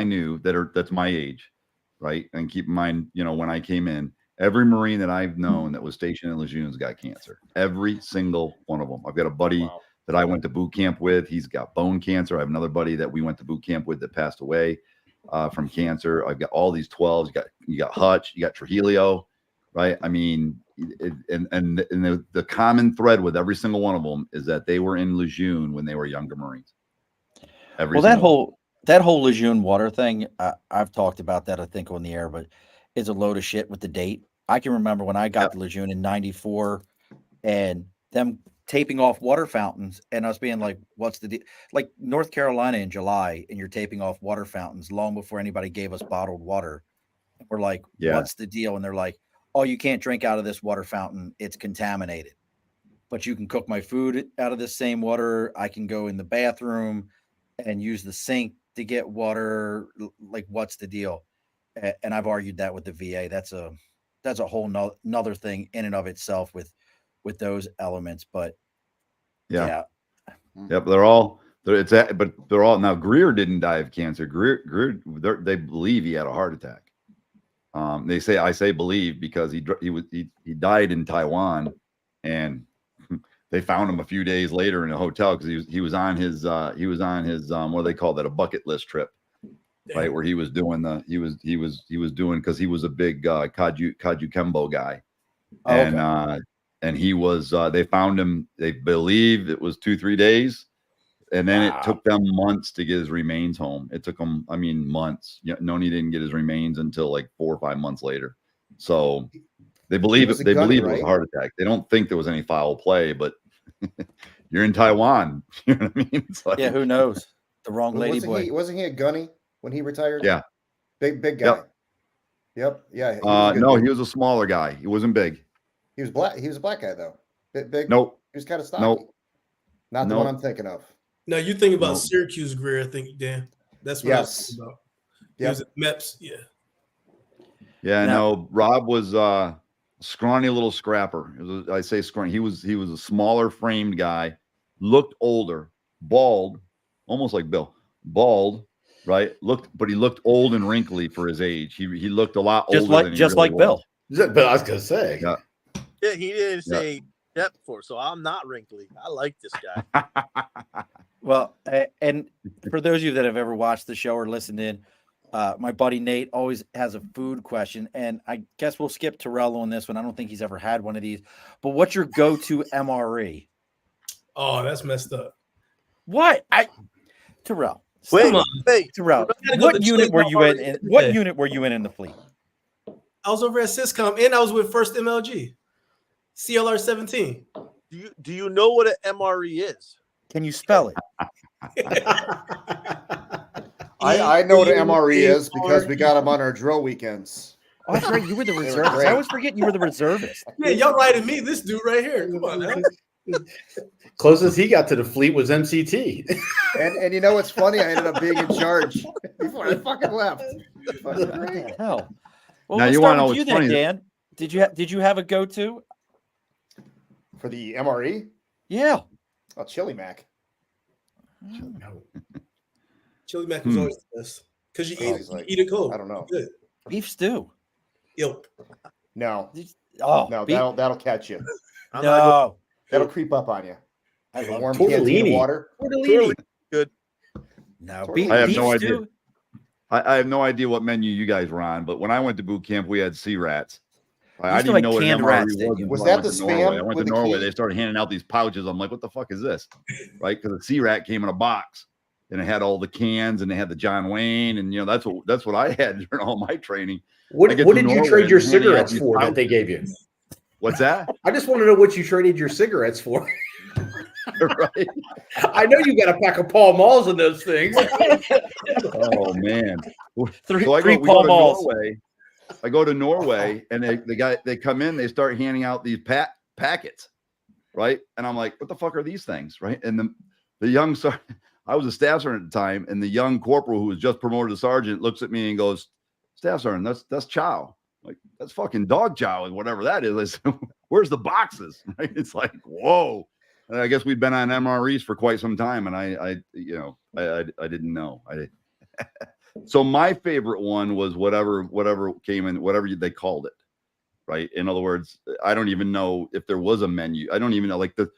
knew that's my age, right? And keep in mind, when I came in, every Marine that I've known that was stationed in Lejeune's got cancer. Every single one of them. I've got a buddy that I went to boot camp with. He's got bone cancer. I have another buddy that we went to boot camp with that passed away from cancer. I've got all these 12s. You got Hutch. You got Trujillo, right? I mean, and the common thread with every single one of them is that they were in Lejeune when they were younger Marines. That whole Lejeune water thing, I've talked about that, I think, on the air, but it's a load of shit with the date. I can remember when I got to Lejeune in '94 and them taping off water fountains and us being like, what's the deal? Like North Carolina in July, and you're taping off water fountains long before anybody gave us bottled water. We're like, what's the deal? And they're like, oh, you can't drink out of this water fountain. It's contaminated. But you can cook my food out of this same water. I can go in the bathroom and use the sink to get water. Like, what's the deal? And I've argued that with the VA. That's a whole nother thing in and of itself with those elements. But Yep, they're all now. Greer didn't die of cancer. Greer, they believe he had a heart attack. I say believe because he died in Taiwan, and they found him a few days later in a hotel because he was on his what do they call that, a bucket list trip, right, where he was doing doing because he was a big Kaju Kembo guy, and he was they found him, they believe it was 2-3 days, and then it took them months to get his remains home. It took them, months. Noni didn't get his remains until like 4 or 5 months later. So they believe it. They believe it was a heart attack. They don't think there was any foul play, but you're in Taiwan. You know what I mean? It's like, who knows? The wrong lady boy. Wasn't he a gunny when he retired? Yeah. Big guy. Yep. Yeah. No, he was a smaller guy. He wasn't big. He was black. He was a black guy though. Big. Nope. He was kind of stocky. Nope. Not the one I'm thinking of. No, you think about Syracuse Greer, I think, Dan. That's what I was thinking about. He was at MEPS, Yeah, no, Rob was a scrawny little scrapper. I say scrawny. He was a smaller framed guy, looked older, bald, almost like Bill. Bald, right? But he looked old and wrinkly for his age. He looked a lot older than he really like Bill. But I was gonna say. Yeah. Yeah, he didn't say that before, so I'm not wrinkly. I like this guy. Well, and for those of you that have ever watched the show or listened in, my buddy Nate always has a food question, and I guess we'll skip Terrell on this one. I don't think he's ever had one of these. But what's your go-to MRE? Oh, that's messed up. What? Terrell. Wait, Terrell. What unit were you in? What unit were you in the fleet? I was over at Syscom, and I was with First MLG, CLR 17. Do you know what an MRE is? Can you spell it? I know what an MRE is because we got them on our drill weekends. Oh, that's right. You were the reservist. I always forget you were the reservist. Yeah, y'all writing me. This dude right here. Come on now. Closest he got to the fleet was MCT. And you know what's funny? I ended up being in charge before I fucking left. What the hell? Well, Now, let's you start wanna know with you what's funny? then, Dan. Did you have a go-to? For the MRE, Yeah. oh, Chili Mac. No. Chili mac was always the best because you Sounds like- eat it cold. I don't know. Good. Beef stew. Yo, No, Oh no, beef- that'll catch you. I'm not no. That'll creep up on you. I Like a love warm beef. canteen of Tortellini. water. Tortellini. No, I beef, have beef no idea. stew. I have no idea what menu you guys were on, but when I went to boot camp, we had sea rats. I used to didn't like know what an canned MRE rats, was. didn't you? Was until I that went the to Norway. Spam I went with to the Norway. key? They started handing out these pouches. I'm like, what the fuck is this? Right? Because the sea rat came in a box and it had all the cans and they had the John Wayne. And, that's what I had during all my training. What I get did to you Norway trade and your they're handing out cigarettes these for that pouches. they gave you? What's that? I just want to know what you traded your cigarettes for. Right? I know you got a pack of Pall Malls in those things. Oh, man. Three we go Pall to Malls. Norway. I go to Norway and they come in, they start handing out these packets, right? And I'm like, what the fuck are these things, right? And the young sergeant, I was a staff sergeant at the time, and the young corporal who was just promoted to sergeant looks at me and goes, "Staff sergeant, that's chow." Like, that's fucking dog chow, and whatever that is. I said, "Where's the boxes?" Right? It's like, whoa. And I guess we'd been on MREs for quite some time, and I didn't know. So my favorite one was whatever came in, whatever they called it, right? In other words, I don't even know if there was a menu. I don't even know, like the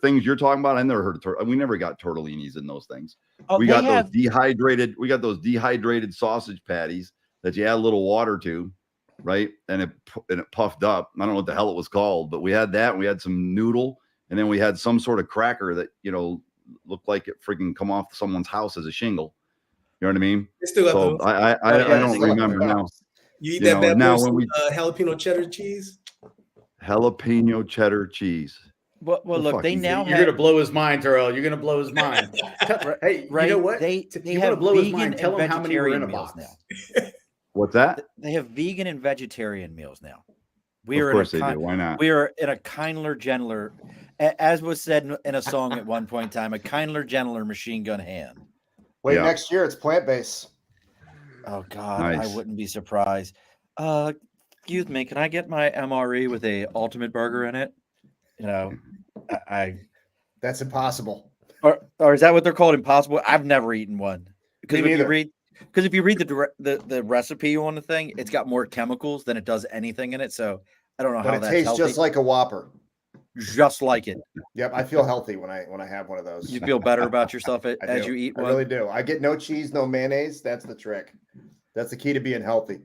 things you're talking about. I never heard of we never got tortellinis in those things. Oh, We they got have- we got those dehydrated sausage patties that you add a little water to, right? And it puffed up. I don't know what the hell it was called, but we had that. And we had some noodle, and then we had some sort of cracker that looked like it freaking come off someone's house as a shingle. You know what I mean? they still got So those. I don't remember now. You eat you that know, bad now boy when we- jalapeno cheddar cheese. Jalapeno cheddar cheese. Well, The look, fuck they you now You're have gonna blow his mind, Terrell. You're gonna blow his mind. Hey, right. you know what? They you want have to blow his vegan mind? Tell and him how many were in a vegetarian meals box. now. What's that? They have vegan and vegetarian meals now. Of course they do. Why not? We are in a kindler, gentler, as was said in a song at one point in time, a kindler, gentler machine gun hand. Wait, Yeah. next year it's plant-based. Oh God, Nice. I wouldn't be surprised. Excuse me, can I get my MRE with a ultimate burger in it? I That's impossible. or is that what they're called? Impossible. I've never eaten one because Me if neither. you read the recipe on the thing, it's got more chemicals than it does anything in it. So I don't know But how it that's tastes healthy. just like a Whopper. Just like it. Yep, I feel healthy when I have one of those. You feel better about yourself I as do. you eat I one. really do. I get no cheese, no mayonnaise. That's the trick. That's the key to being healthy.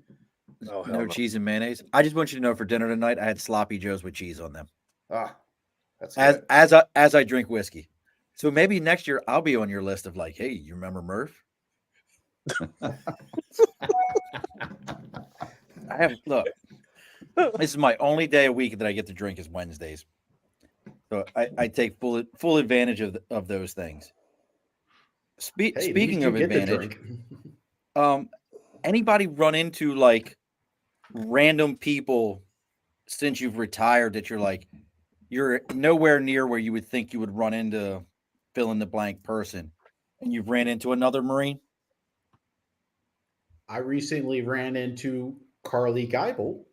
Oh, hell No no. cheese and mayonnaise. I just want you to know for dinner tonight, I had sloppy joes with cheese on them. Ah, that's good. As I drink whiskey. So maybe next year I'll be on your list of like, hey, you remember Murph? Look, this is my only day a week that I get to drink is Wednesdays. So I take full advantage of those things. Hey, at Speaking least of you get to advantage, drink. anybody run into like random people since you've retired that you're nowhere near where you would think you would run into fill in the blank person, and you've ran into another Marine? I recently ran into Carly Geibel,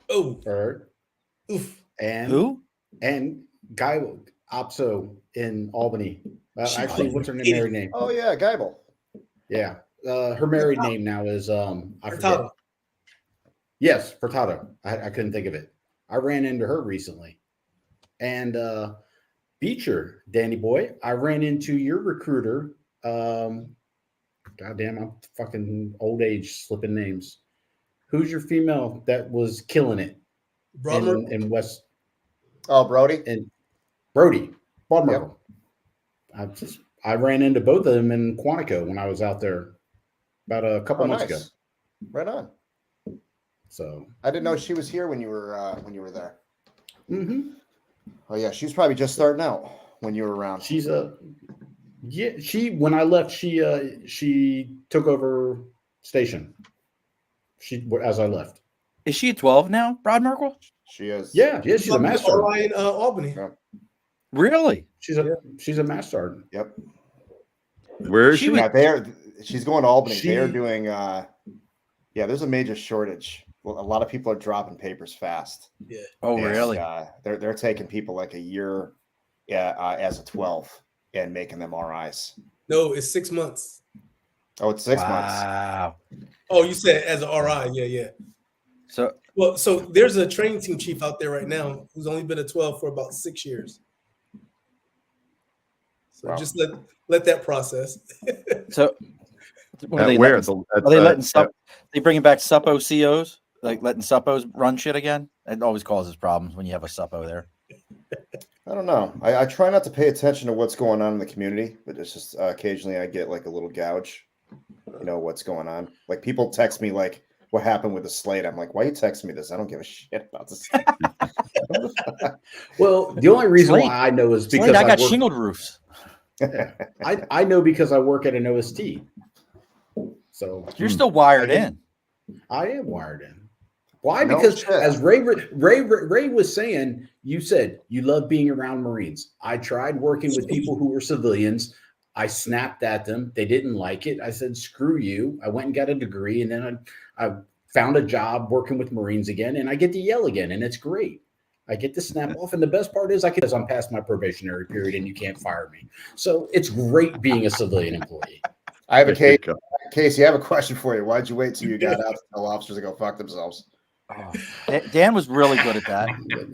Oh, oof. and Who? and Geibel Opso in Albany. Actually, what's her Idiot. married name? Oh yeah, Geibel. Yeah, her married name now is I forget. Furtado. Yes, Furtado. I couldn't think of it. I ran into her recently, and Beecher, Danny boy, I ran into your recruiter. Goddamn, I'm fucking old age slipping names. Who's your female that was killing it in West? Oh, Brody. And Brody, Broadmark. I ran into both of them in Quantico when I was out there about a couple Oh, months nice. ago. Right on. So, I didn't know she was here when you were there. mm-hmm. Oh yeah, she's probably just starting out when you were around. She's when I left, she took over station. As I left. Is she a 12 now, Broadmark? She is. Yeah, she's a master. RI in Albany. Yeah. Really? She's a master sergeant. Yep. Where is She she? was- Yeah, she's going to Albany. She- They're doing Yeah, there's a major shortage. Well, a lot of people are dropping papers fast. Yeah. Oh, And, really? they're taking people like a year, as a 12 and making them RIs. No, it's 6 months. Oh, it's 6 months. Wow. Oh, you said as an RI. Yeah, yeah. So Well, so there's a training team chief out there right now who's only been a 12 for about 6 years. So Wow. just let that process. so what are At they where? letting, are they letting they bringing back suppo COs, like letting suppos run shit again? It always causes problems when you have a suppo there. I don't know. I try not to pay attention to what's going on in the community, but it's just occasionally I get like a little gouge, what's going on. Like people text me like, what happened with the slate? I'm like, why are you texting me this? I don't give a shit about this. Well, the only reason Slade. why I know is because Slade, I got work- shingled roofs. I know because I work at an OST. So You're still wired in. I am wired in. Why? No Because shit. as Ray was saying, you said you love being around Marines. I tried working with people who were civilians. I snapped at them. They didn't like it. I said, screw you. I went and got a degree, and then I found a job working with Marines again, and I get to yell again, and it's great. I get to snap off, and the best part is I'm past my probationary period, and you can't fire me. So it's great being a civilian employee. I have a case. Casey, I have a question for you. Why'd you wait till you got out to tell officers to go fuck themselves? Oh, Dan was really good at that.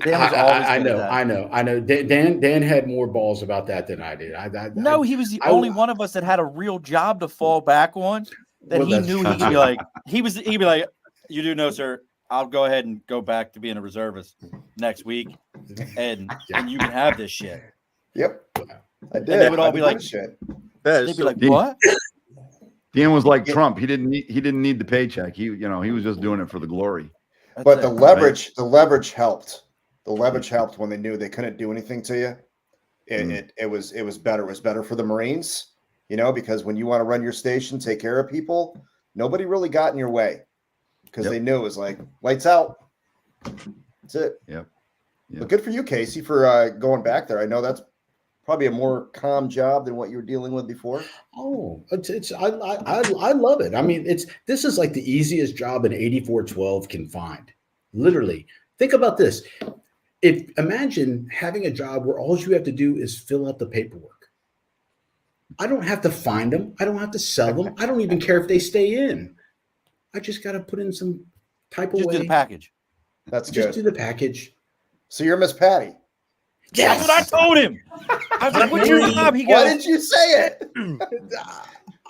Dan was always I good know, at that. I know. Dan had more balls about that than I did. No, he was the only one of us that had a real job to fall back on. That Well, he that's knew he could be like. He'd be like, "You do know, sir. I'll go ahead and go back to being a reservist next week, and you can have this shit." Yep, I did. And they would all be like, shit. "They'd be like, Dan- what?" Dan was like Trump. He didn't need the paycheck. He was just doing it for the glory. That's But it. the leverage helped. The leverage helped when they knew they couldn't do anything to you. It was better. It was better for the Marines, because when you want to run your station, take care of people, nobody really got in your way because they knew it was like lights out. That's it. Yep. But good for you, Casey, for going back there. I know that's probably a more calm job than what you were dealing with before. Oh, I love it. I mean, this is like the easiest job an 8412 can find. Literally, think about this. Imagine having a job where all you have to do is fill out the paperwork. I don't have to find them. I don't have to sell them. I don't even care if they stay in. I just got to put in some type of Just way. do the package. That's Just good. do the package. So you're Miss Patty. That's what I told him. I was like, "What's your job?" He Why goes, didn't you say it? "Damn,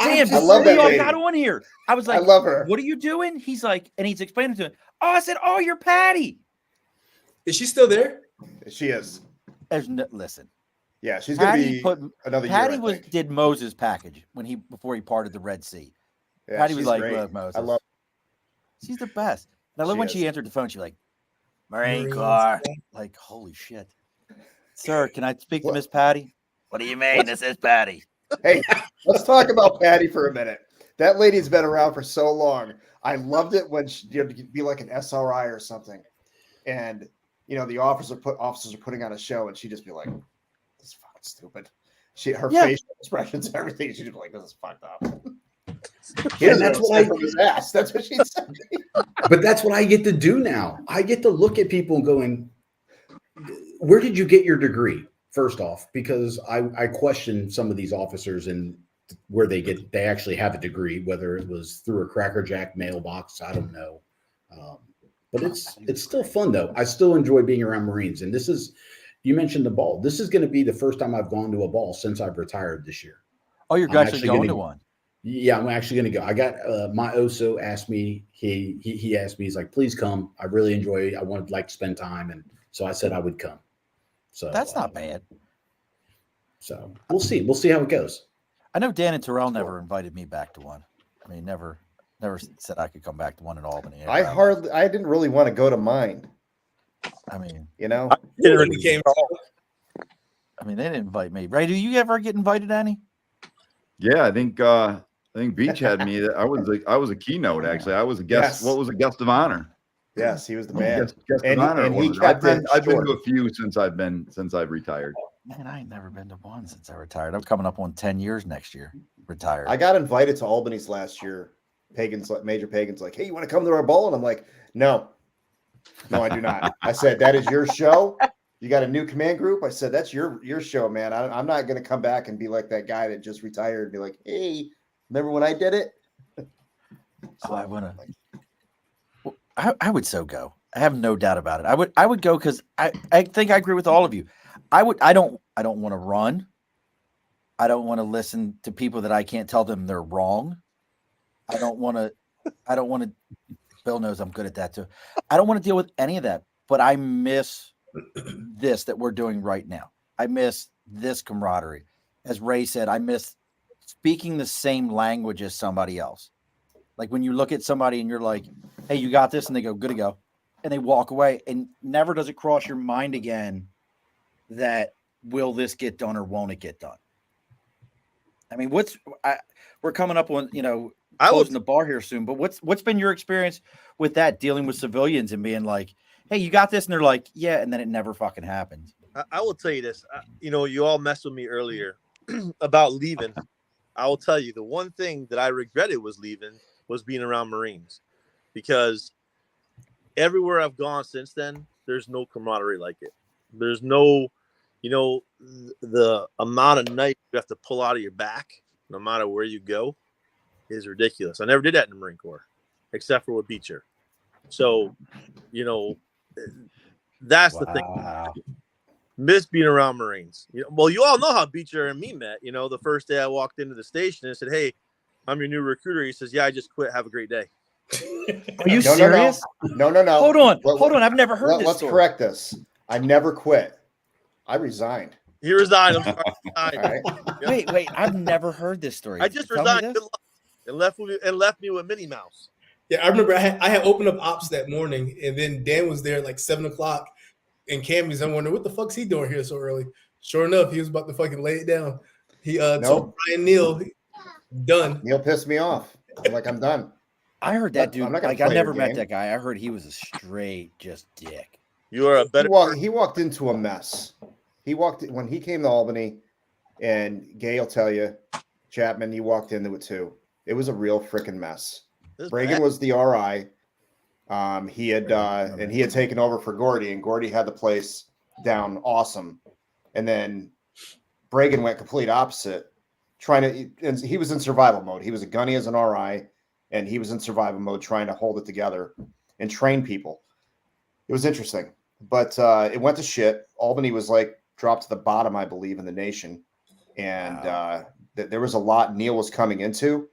I before love that we all lady. got on here." I was like, I love her. "What are you doing?" He's like, and he's explaining to him. Oh, I said, "Oh, you're Patty." Is she still there? She is. Listen, Yeah, she's gonna Patty be put another Patty year. I think. did Moses' package before he parted the Red Sea. Yeah, Patty was she's like, great. "Look, Moses, I love. she's the best." And I love She when is. she answered the phone. She's like, "Marine Marines, Corps." yeah. Like, holy shit, sir, can I speak to What? Miss Patty? What do you mean? This is Patty. Hey, let's talk about Patty for a minute. That lady's been around for so long. I loved it when she'd be like an SRI or something, and the officers are putting on a show, and she'd just be like, "This is fucking stupid." Her facial expressions, everything. She'd be like, "This is fucked up." And that's what from his ass. That's what she said. But that's what I get to do now. I get to look at people and going, where did you get your degree? First off, because I question some of these officers and where they actually have a degree, whether it was through a Cracker Jack mailbox, I don't know. But it's still fun though. I still enjoy being around Marines. And you mentioned the ball. This is going to be the first time I've gone to a ball since I've retired this year. Oh, you're I'm actually going to one. Yeah, I'm actually going to go. I got my OSO asked me. He asked me. He's like, "Please come. I really enjoy. I would like to spend time." And so I said I would come. So That's not bad. So we'll see. We'll see how it goes. I know Dan and Terrell never invited me back to one. I mean, never said I could come back to one in Albany. I didn't really want to go to mine. I mean, I It really came. they didn't invite me. Ray, do you ever get invited, Annie? Yeah, I think Beach had me. I was a keynote actually. I was a guest. Yes. What was a guest of honor? Yes, he was the man. Guest of And honor. he kept it I've been short. to a few since I've retired. Man, I ain't never been to one since I retired. I'm coming up on 10 years next year. Retired. I got invited to Albany's last year, Major Pagan's like, hey, you want to come to our ball? And I'm like, no, I do not. I said, that is your show. You got a new command group. I said, that's your show, man. I'm not going to come back and be like that guy that just retired and be like, hey, remember when I did it? So I want to. I would so go. I have no doubt about it. I would go because I think I agree with all of you. I don't want to run. I don't want to listen to people that I can't tell them they're wrong. I don't want to. Bill knows I'm good at that too. I don't want to deal with any of that, but I miss this that we're doing right now. I miss this camaraderie. As Ray said, I miss speaking the same language as somebody else. Like when you look at somebody and you're like, hey, you got this? And they go, good to go. And they walk away, and never does it cross your mind again that will this get done or won't it get done? I mean, we're coming up on, closing the bar here soon, but what's been your experience with that, dealing with civilians and being like, hey, you got this? And they're like, yeah. And then it never fucking happens. I will tell you this, you all messed with me earlier about leaving. I will tell you the one thing that I regretted was leaving was being around Marines, because everywhere I've gone since then, there's no camaraderie like it. There's no, the amount of knife you have to pull out of your back, no matter where you go, is ridiculous. I never did that in the Marine Corps, except for with Beecher. So, that's the thing. Miss being around Marines. Well, you all know how Beecher and me met. The first day I walked into the station and said, hey, I'm your new recruiter. He says, yeah, I just quit. Have a great day. Are you serious? No. Hold on. I've never heard this. Let's correct this. I never quit. I resigned. He resigned. I'm sorry. All right. Wait. I've never heard this story. I just resigned and left me with Minnie Mouse. Yeah, I remember I had opened up ops that morning, and then Dan was there at like 7:00, and Cammy's. I'm wondering what the fuck's he doing here so early. Sure enough, he was about to fucking lay it down. He told Brian Neal, done. Neil pissed me off. I'm like, I'm done. I heard that dude. I never met that guy. I heard he was a straight just dick. You are a better. He walked into a mess. When he came to Albany, and Gay will tell you, Chapman, he walked into it too. It was a real freaking mess. Reagan was the RI. He had taken over for Gordy, and Gordy had the place down awesome. And then Reagan went complete opposite, and he was in survival mode. He was a gunny as an RI, and he was in survival mode, trying to hold it together and train people. It was interesting, but it went to shit. Albany was dropped to the bottom, I believe, in the nation, and there was a lot Neil was coming into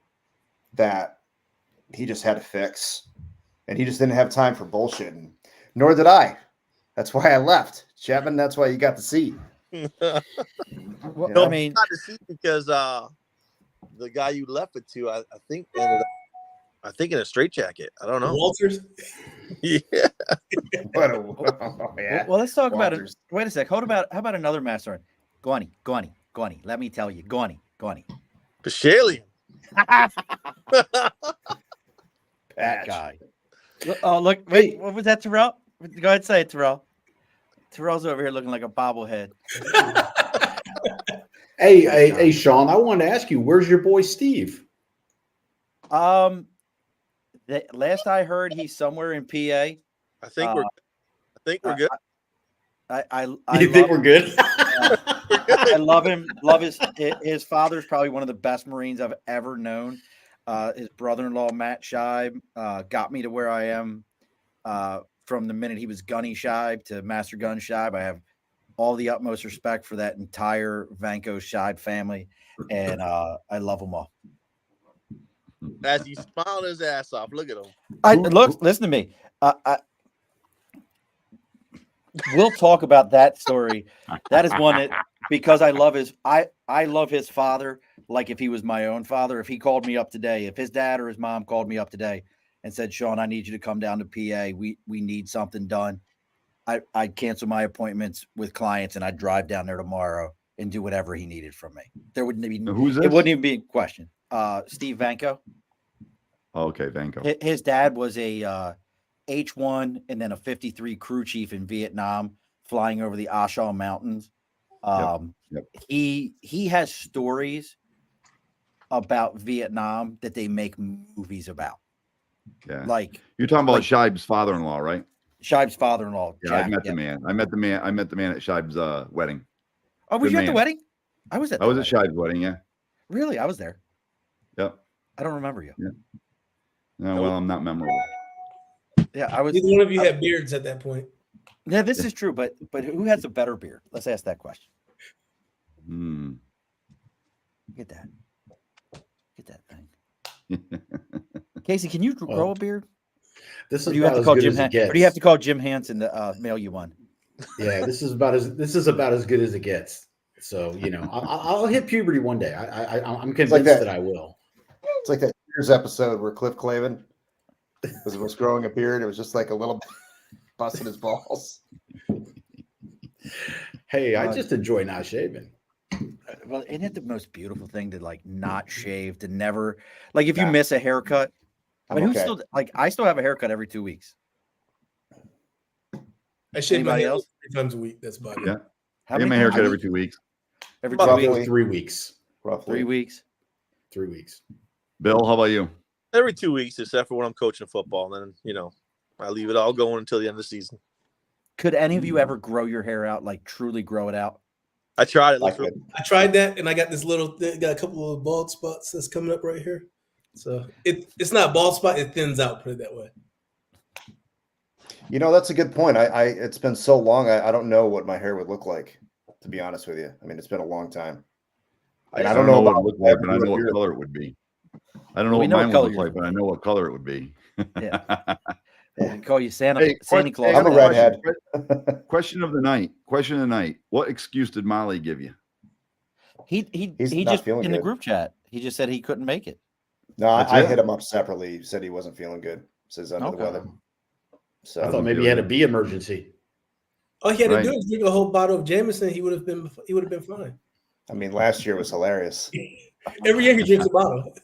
that he just had to fix, and he just didn't have time for bullshit, nor did I. That's why I left. Chapman, that's why you got the seat. Well, I mean, not the seat because the guy you left it to, I think ended up, in a straitjacket. I don't know. Walters? Yeah. Yeah. Well, let's talk about it. Wait a sec. How about another master? Gawny. Let me tell you, Gawny. Pashalian. That guy. Oh, look. Wait, what was that, Terrell? Go ahead, say it, Terrell. Terrell's over here looking like a bobblehead. Hey, Shawn, I wanted to ask you, where's your boy Steve? The last I heard, he's somewhere in PA. I think we're good. You think we're good? I love him. Love his father's probably one of the best Marines I've ever known. His brother-in-law, Matt Scheib, got me to where I am from the minute he was Gunny Scheib to Master Gun Scheib. I have all the utmost respect for that entire Vanko Scheib family, and I love them all. As he's smiling his ass off, look at him. Listen to me. We'll talk about that story. That is one that, because I love his father like if he was my own father. If he called me up today, if his dad or his mom called me up today and said, Shawn, I need you to come down to PA. We need something done. I'd cancel my appointments with clients and I'd drive down there tomorrow and do whatever he needed from me. There wouldn't be Who's this? It wouldn't even be a question. Steve Vanko. Okay, Vanko. His dad was a H-1 and then a 53 crew chief in Vietnam, flying over the Ashaw Mountains. Yep. He has stories about Vietnam that they make movies about. Yeah. Like You're talking about like- Shibe's father-in-law, right? Shibe's father-in-law. Yeah, Jack, I met the man. I met the man at Shibe's wedding. Oh, was Good you at the man. wedding? I was at. I was at Shibe's wedding. Yeah. Really, I was there. Yep. I don't remember you. Yeah. No, well, I'm not memorable. Yeah, I was. Neither one of you had beards at that point. Yeah, this is true, but who has a better beard? Let's ask that question. Hmm. Get that. Get that thing. Casey, can you grow a beard? This Or is do you have about to as call good Jim? as it Or gets. do you have to call Jim Hansen to mail you one? Yeah, this is about as good as it gets. So I'll hit puberty one day. I'm convinced that I will. It's like that Cheers episode where Cliff Clavin was growing a beard. It was just like a little busting his balls. Hey, I just enjoy not shaving. Well, isn't it the most beautiful thing to like not shave, to never like if you miss a haircut? I mean, I'm who's okay. still like I still have a haircut every 2 weeks. I shave my Anybody hair else? 3 times a week. That's about it. Yeah. How I get many my times haircut a every week? 2 weeks. Every 2 Roughly. weeks. 3 weeks. Roughly 3 weeks. 3 weeks. Bill, how about you? Every 2 weeks, except for when I'm coaching football. And then, I leave it all going until the end of the season. Could any of you ever grow your hair out, like truly grow it out? I tried it. Like Looks it. I tried that, and I got got a couple of bald spots that's coming up right here. So it's not bald spot; it thins out. Put it that way. That's a good point. It's been so long. I don't know what my hair would look like, to be honest with you. I mean, it's been a long time. And I don't know what about it looked like, but I know what color it would be. I don't know We what know what mine would color look yours like, but I know what color it would be. Yeah. We call you Santa Hey, Santa Claus. I'm a redhead. Question of the night. What excuse did Molly give you? He He's not just feeling in the good. group chat. He just said he couldn't make it. No, That's I it? hit him up separately. He said he wasn't feeling good. Says under the Okay. weather. So I thought maybe he had a bee emergency. All he had Right. to do is drink a whole bottle of Jameson. He would have been fine. I mean, last year was hilarious. Every year he drinks a bottle.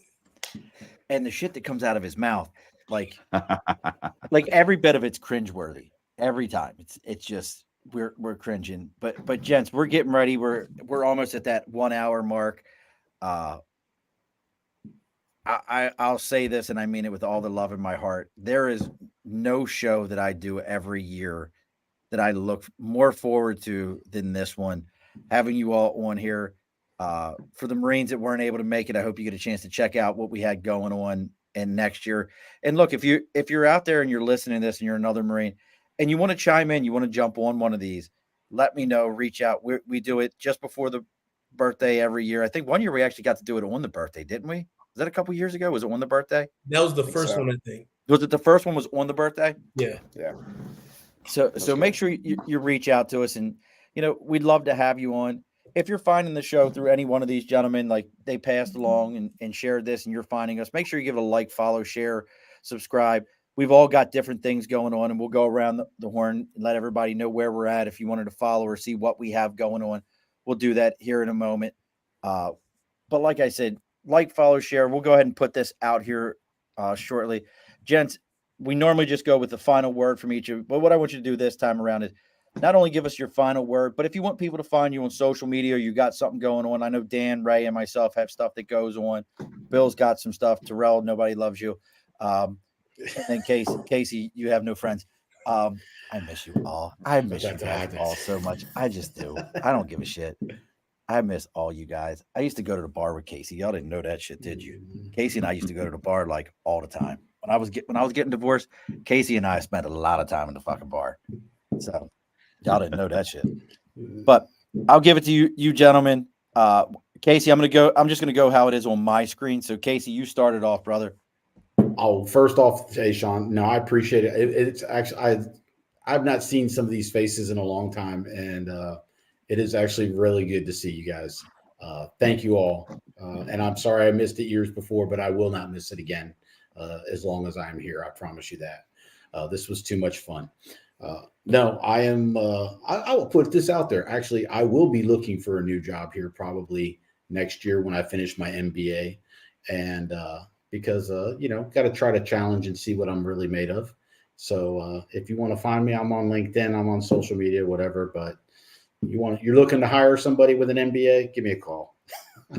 And the shit that comes out of his mouth, like every bit of it's cringeworthy. Every time. It's just we're cringing. But gents, we're getting ready. We're almost at that 1 hour mark. I'll say this, and I mean it with all the love in my heart. There is no show that I do every year that I look more forward to than this one. Having you all on here. For the Marines that weren't able to make it, I hope you get a chance to check out what we had going on and next year. And look, if you're out there and you're listening to this and you're another Marine and you want to chime in, you want to jump on one of these, let me know, reach out. We do it just before the birthday every year. I think one year we actually got to do it on the birthday, didn't we? Was that a couple years ago? Was it on the birthday? That was the first so. one, I think. Was it the first one was on the birthday? Yeah. Yeah. So make sure you reach out to us, and we'd love to have you on. If you're finding the show through any one of these gentlemen, like they passed along and shared this, and you're finding us, make sure you give it a like, follow, share, subscribe. We've all got different things going on, and we'll go around the horn and let everybody know where we're at. If you wanted to follow or see what we have going on, we'll do that here in a moment. But like I said, like, follow, share. We'll go ahead and put this out here shortly. Gents, we normally just go with the final word from each of you, but what I want you to do this time around is not only give us your final word, but if you want people to find you on social media, you got something going on. I know Dan, Ray, and myself have stuff that goes on. Bill's got some stuff. Terrell, nobody loves you. And then Casey, you have no friends. I miss you all. I miss you guys all so much. I just do. I don't give a shit. I miss all you guys. I used to go to the bar with Casey. Y'all didn't know that shit, did you? Casey and I used to go to the bar like all the time. When I was getting divorced, Casey and I spent a lot of time in the fucking bar. So y'all didn't know that shit. But I'll give it to you gentlemen. Casey, I'm just gonna go how it is on my screen. So Casey, you started off, brother. Oh, first off, hey Shawn, no, I appreciate it. It's actually I've not seen some of these faces in a long time, and it is actually really good to see you guys. Thank you all, and I'm sorry I missed it years before, but I will not miss it again as long as I'm here. I promise you that. This was too much fun. No, I am. I will put this out there. Actually, I will be looking for a new job here probably next year when I finish my MBA, and because got to try to challenge and see what I'm really made of. So if you want to find me, I'm on LinkedIn, I'm on social media, whatever. But you're looking to hire somebody with an MBA, give me a call.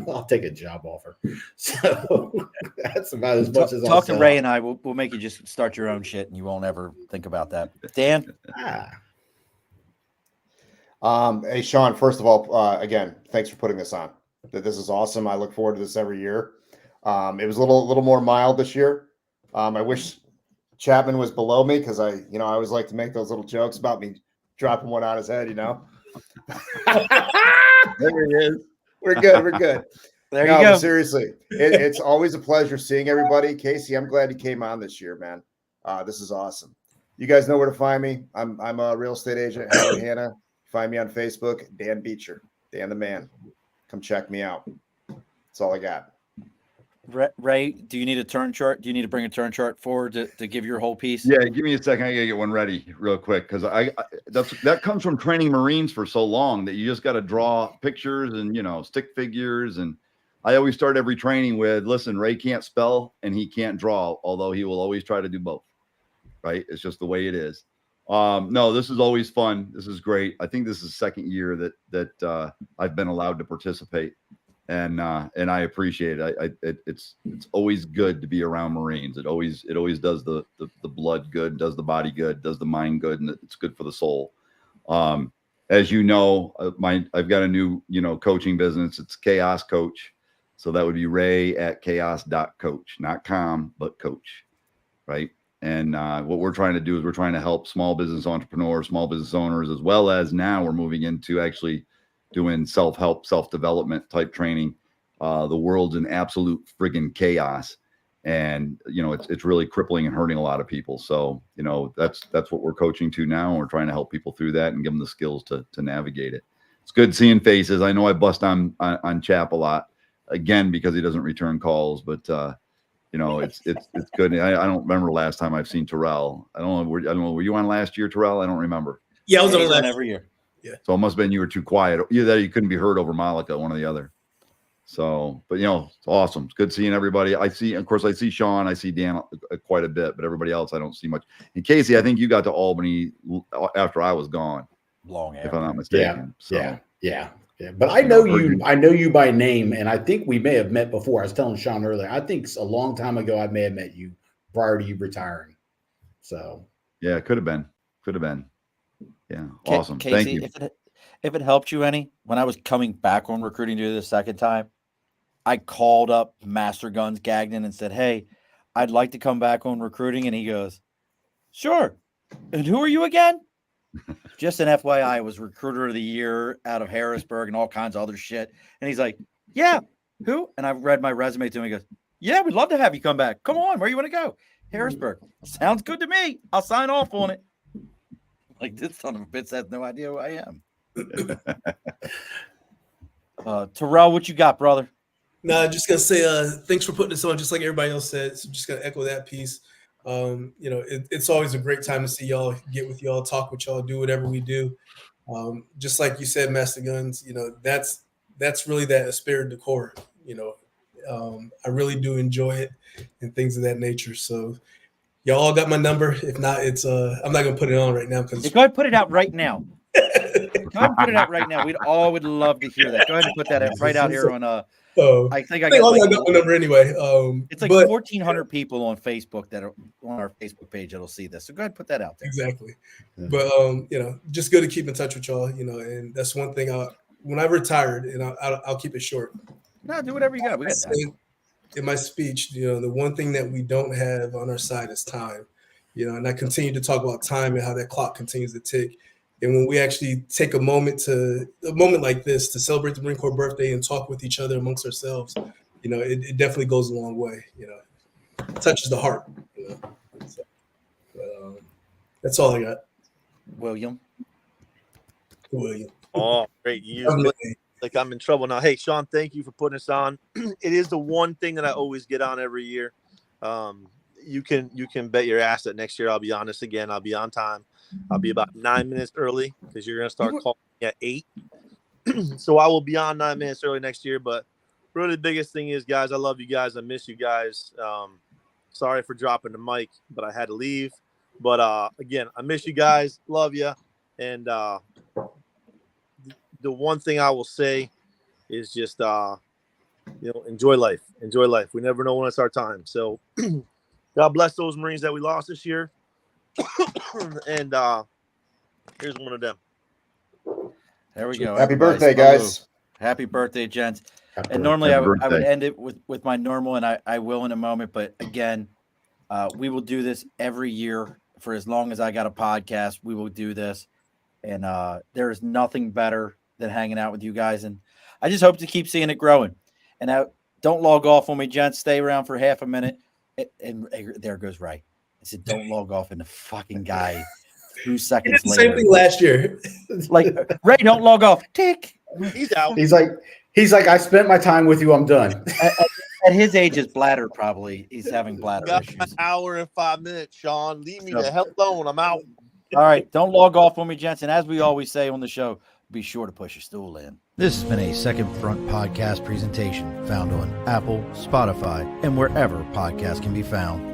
I'll take a job offer. So that's about as much as I'll Talk to sell. Ray and I. We'll make you just start your own shit, and you won't ever think about that. Dan, Hey, Shawn, first of all, again, thanks for putting this on. This is awesome. I look forward to this every year. It was a little more mild this year. I wish Chapman was below me because I always like to make those little jokes about me dropping one on his head, There he is. We're good. We're good. there No, you but go. seriously, it's always a pleasure seeing everybody. Casey, I'm glad you came on this year, man. This is awesome. You guys know where to find me. I'm a real estate agent, Howard Hanna. Find me on Facebook, Dan Beecher, Dan the Man. Come check me out. That's all I got. Ray, do you need a turn chart? Do you need to bring a turn chart forward to give your whole piece? Yeah, give me a second. I gotta get one ready real quick because that comes from training Marines for so long that you just got to draw pictures and stick figures. And I always start every training with, listen, Ray can't spell and he can't draw, although he will always try to do both. Right? It's just the way it is. No, this is always fun. This is great. I think this is the second year that I've been allowed to participate. And I appreciate it. It's always good to be around Marines. It always does the blood good, does the body good, does the mind good, and it's good for the soul. As you know, I've got a new coaching business. It's Chaos Coach, so that would be Ray at chaos.coach, not com, but coach, right? And what we're trying to do is we're trying to help small business entrepreneurs, small business owners, as well as now we're moving into actually doing self-help, self-development type training. The world's in absolute friggin' chaos. And, it's really crippling and hurting a lot of people. So, that's what we're coaching to now. And we're trying to help people through that and give them the skills to navigate it. It's good seeing faces. I know I bust on Chap a lot again, because he doesn't return calls, but, it's good. I don't remember the last time I've seen Terrell. I don't know. Were you on last year, Terrell? I don't remember. Yeah, I was He's on on last every year. Yeah. So it must have been you were too quiet. Either that or you couldn't be heard over Malika, one or the other. So, but it's awesome. It's good seeing everybody. I see Shawn, I see Dan quite a bit, but everybody else I don't see much. And Casey, I think you got to Albany after I was gone, Long if I'm not after. mistaken. Yeah. But I know you by name, and I think we may have met before. I was telling Shawn earlier, I think a long time ago I may have met you prior to you retiring. So yeah, could have been. Yeah, awesome. Casey, Thank you. If it helped you any, when I was coming back on recruiting duty the second time, I called up Master Guns Gagnon and said, "Hey, I'd like to come back on recruiting." And he goes, "Sure. And who are you again?" Just an FYI, I was recruiter of the year out of Harrisburg and all kinds of other shit. And he's like, "Yeah, who?" And I read my resume to him. He goes, "Yeah, we'd love to have you come back. Come on, where you want to go?" Harrisburg. Sounds good to me. I'll sign off on it. Like, this son of a bitch has no idea who I am. Terrell, what you got, brother? No, just gonna say thanks for putting this on, just like everybody else said. So just gonna echo that piece. It's always a great time to see y'all, get with y'all, talk with y'all, do whatever we do. Just like you said, Master Guns, that's really that esprit de corps. I really do enjoy it and things of that nature. So y'all all got my number. If not, it's I'm not gonna put it on right now because go ahead and put it out right now. Go ahead and put it out right now. We'd all would love to hear that. Go ahead and put that right out here on I think I got like, got my number anyway. It's like 1,400 people on Facebook that are on our Facebook page that'll see this. So go ahead and put that out there. Exactly. But just good to keep in touch with y'all. And that's one thing. When I retired, and I'll keep it short. No, do whatever you got. We got time. In my speech, the one thing that we don't have on our side is time. And I continue to talk about time and how that clock continues to tick. And when we actually take a moment like this to celebrate the Marine Corps birthday and talk with each other amongst ourselves, it definitely goes a long way. It touches the heart. So, that's all I got. William. Oh, great! Like I'm in trouble now. Hey, Shawn, thank you for putting us on. It is the one thing that I always get on every year. You can bet your ass that next year I'll be on this again. I'll be on time. I'll be about 9 minutes early because you're going to start calling me at 8. So I will be on 9 minutes early next year. But really the biggest thing is, guys, I love you guys. I miss you guys. Sorry for dropping the mic, but I had to leave. But again, I miss you guys. Love you. And the one thing I will say is just enjoy life. Enjoy life. We never know when it's our time. So God bless those Marines that we lost this year. And here's one of them. There we go. Happy everybody. birthday, Salute. guys. Happy birthday, gents. Happy And normally I Happy would birthday. end it with my normal, and I will in a moment. But again, we will do this every year for as long as I got a podcast. We will do this. And there is nothing better than hanging out with you guys. And I just hope to keep seeing it growing. And don't log off on me, gents. Stay around for half a minute. And there goes Ray. I said, don't log off, and the fucking guy 2 He seconds did the later. same thing last year. Like, Ray, don't log off. Tick. He's out. He's like, I spent my time with you. I'm done. At his age, his bladder probably. He's having bladder Got issues. an hour and 5 minutes, Shawn. Leave me So- the hell alone. I'm out. All right, don't log off on me, gents. And as we always say on the show, be sure to push your stool in. This has been a Second Front podcast presentation found on Apple, Spotify, and wherever podcasts can be found.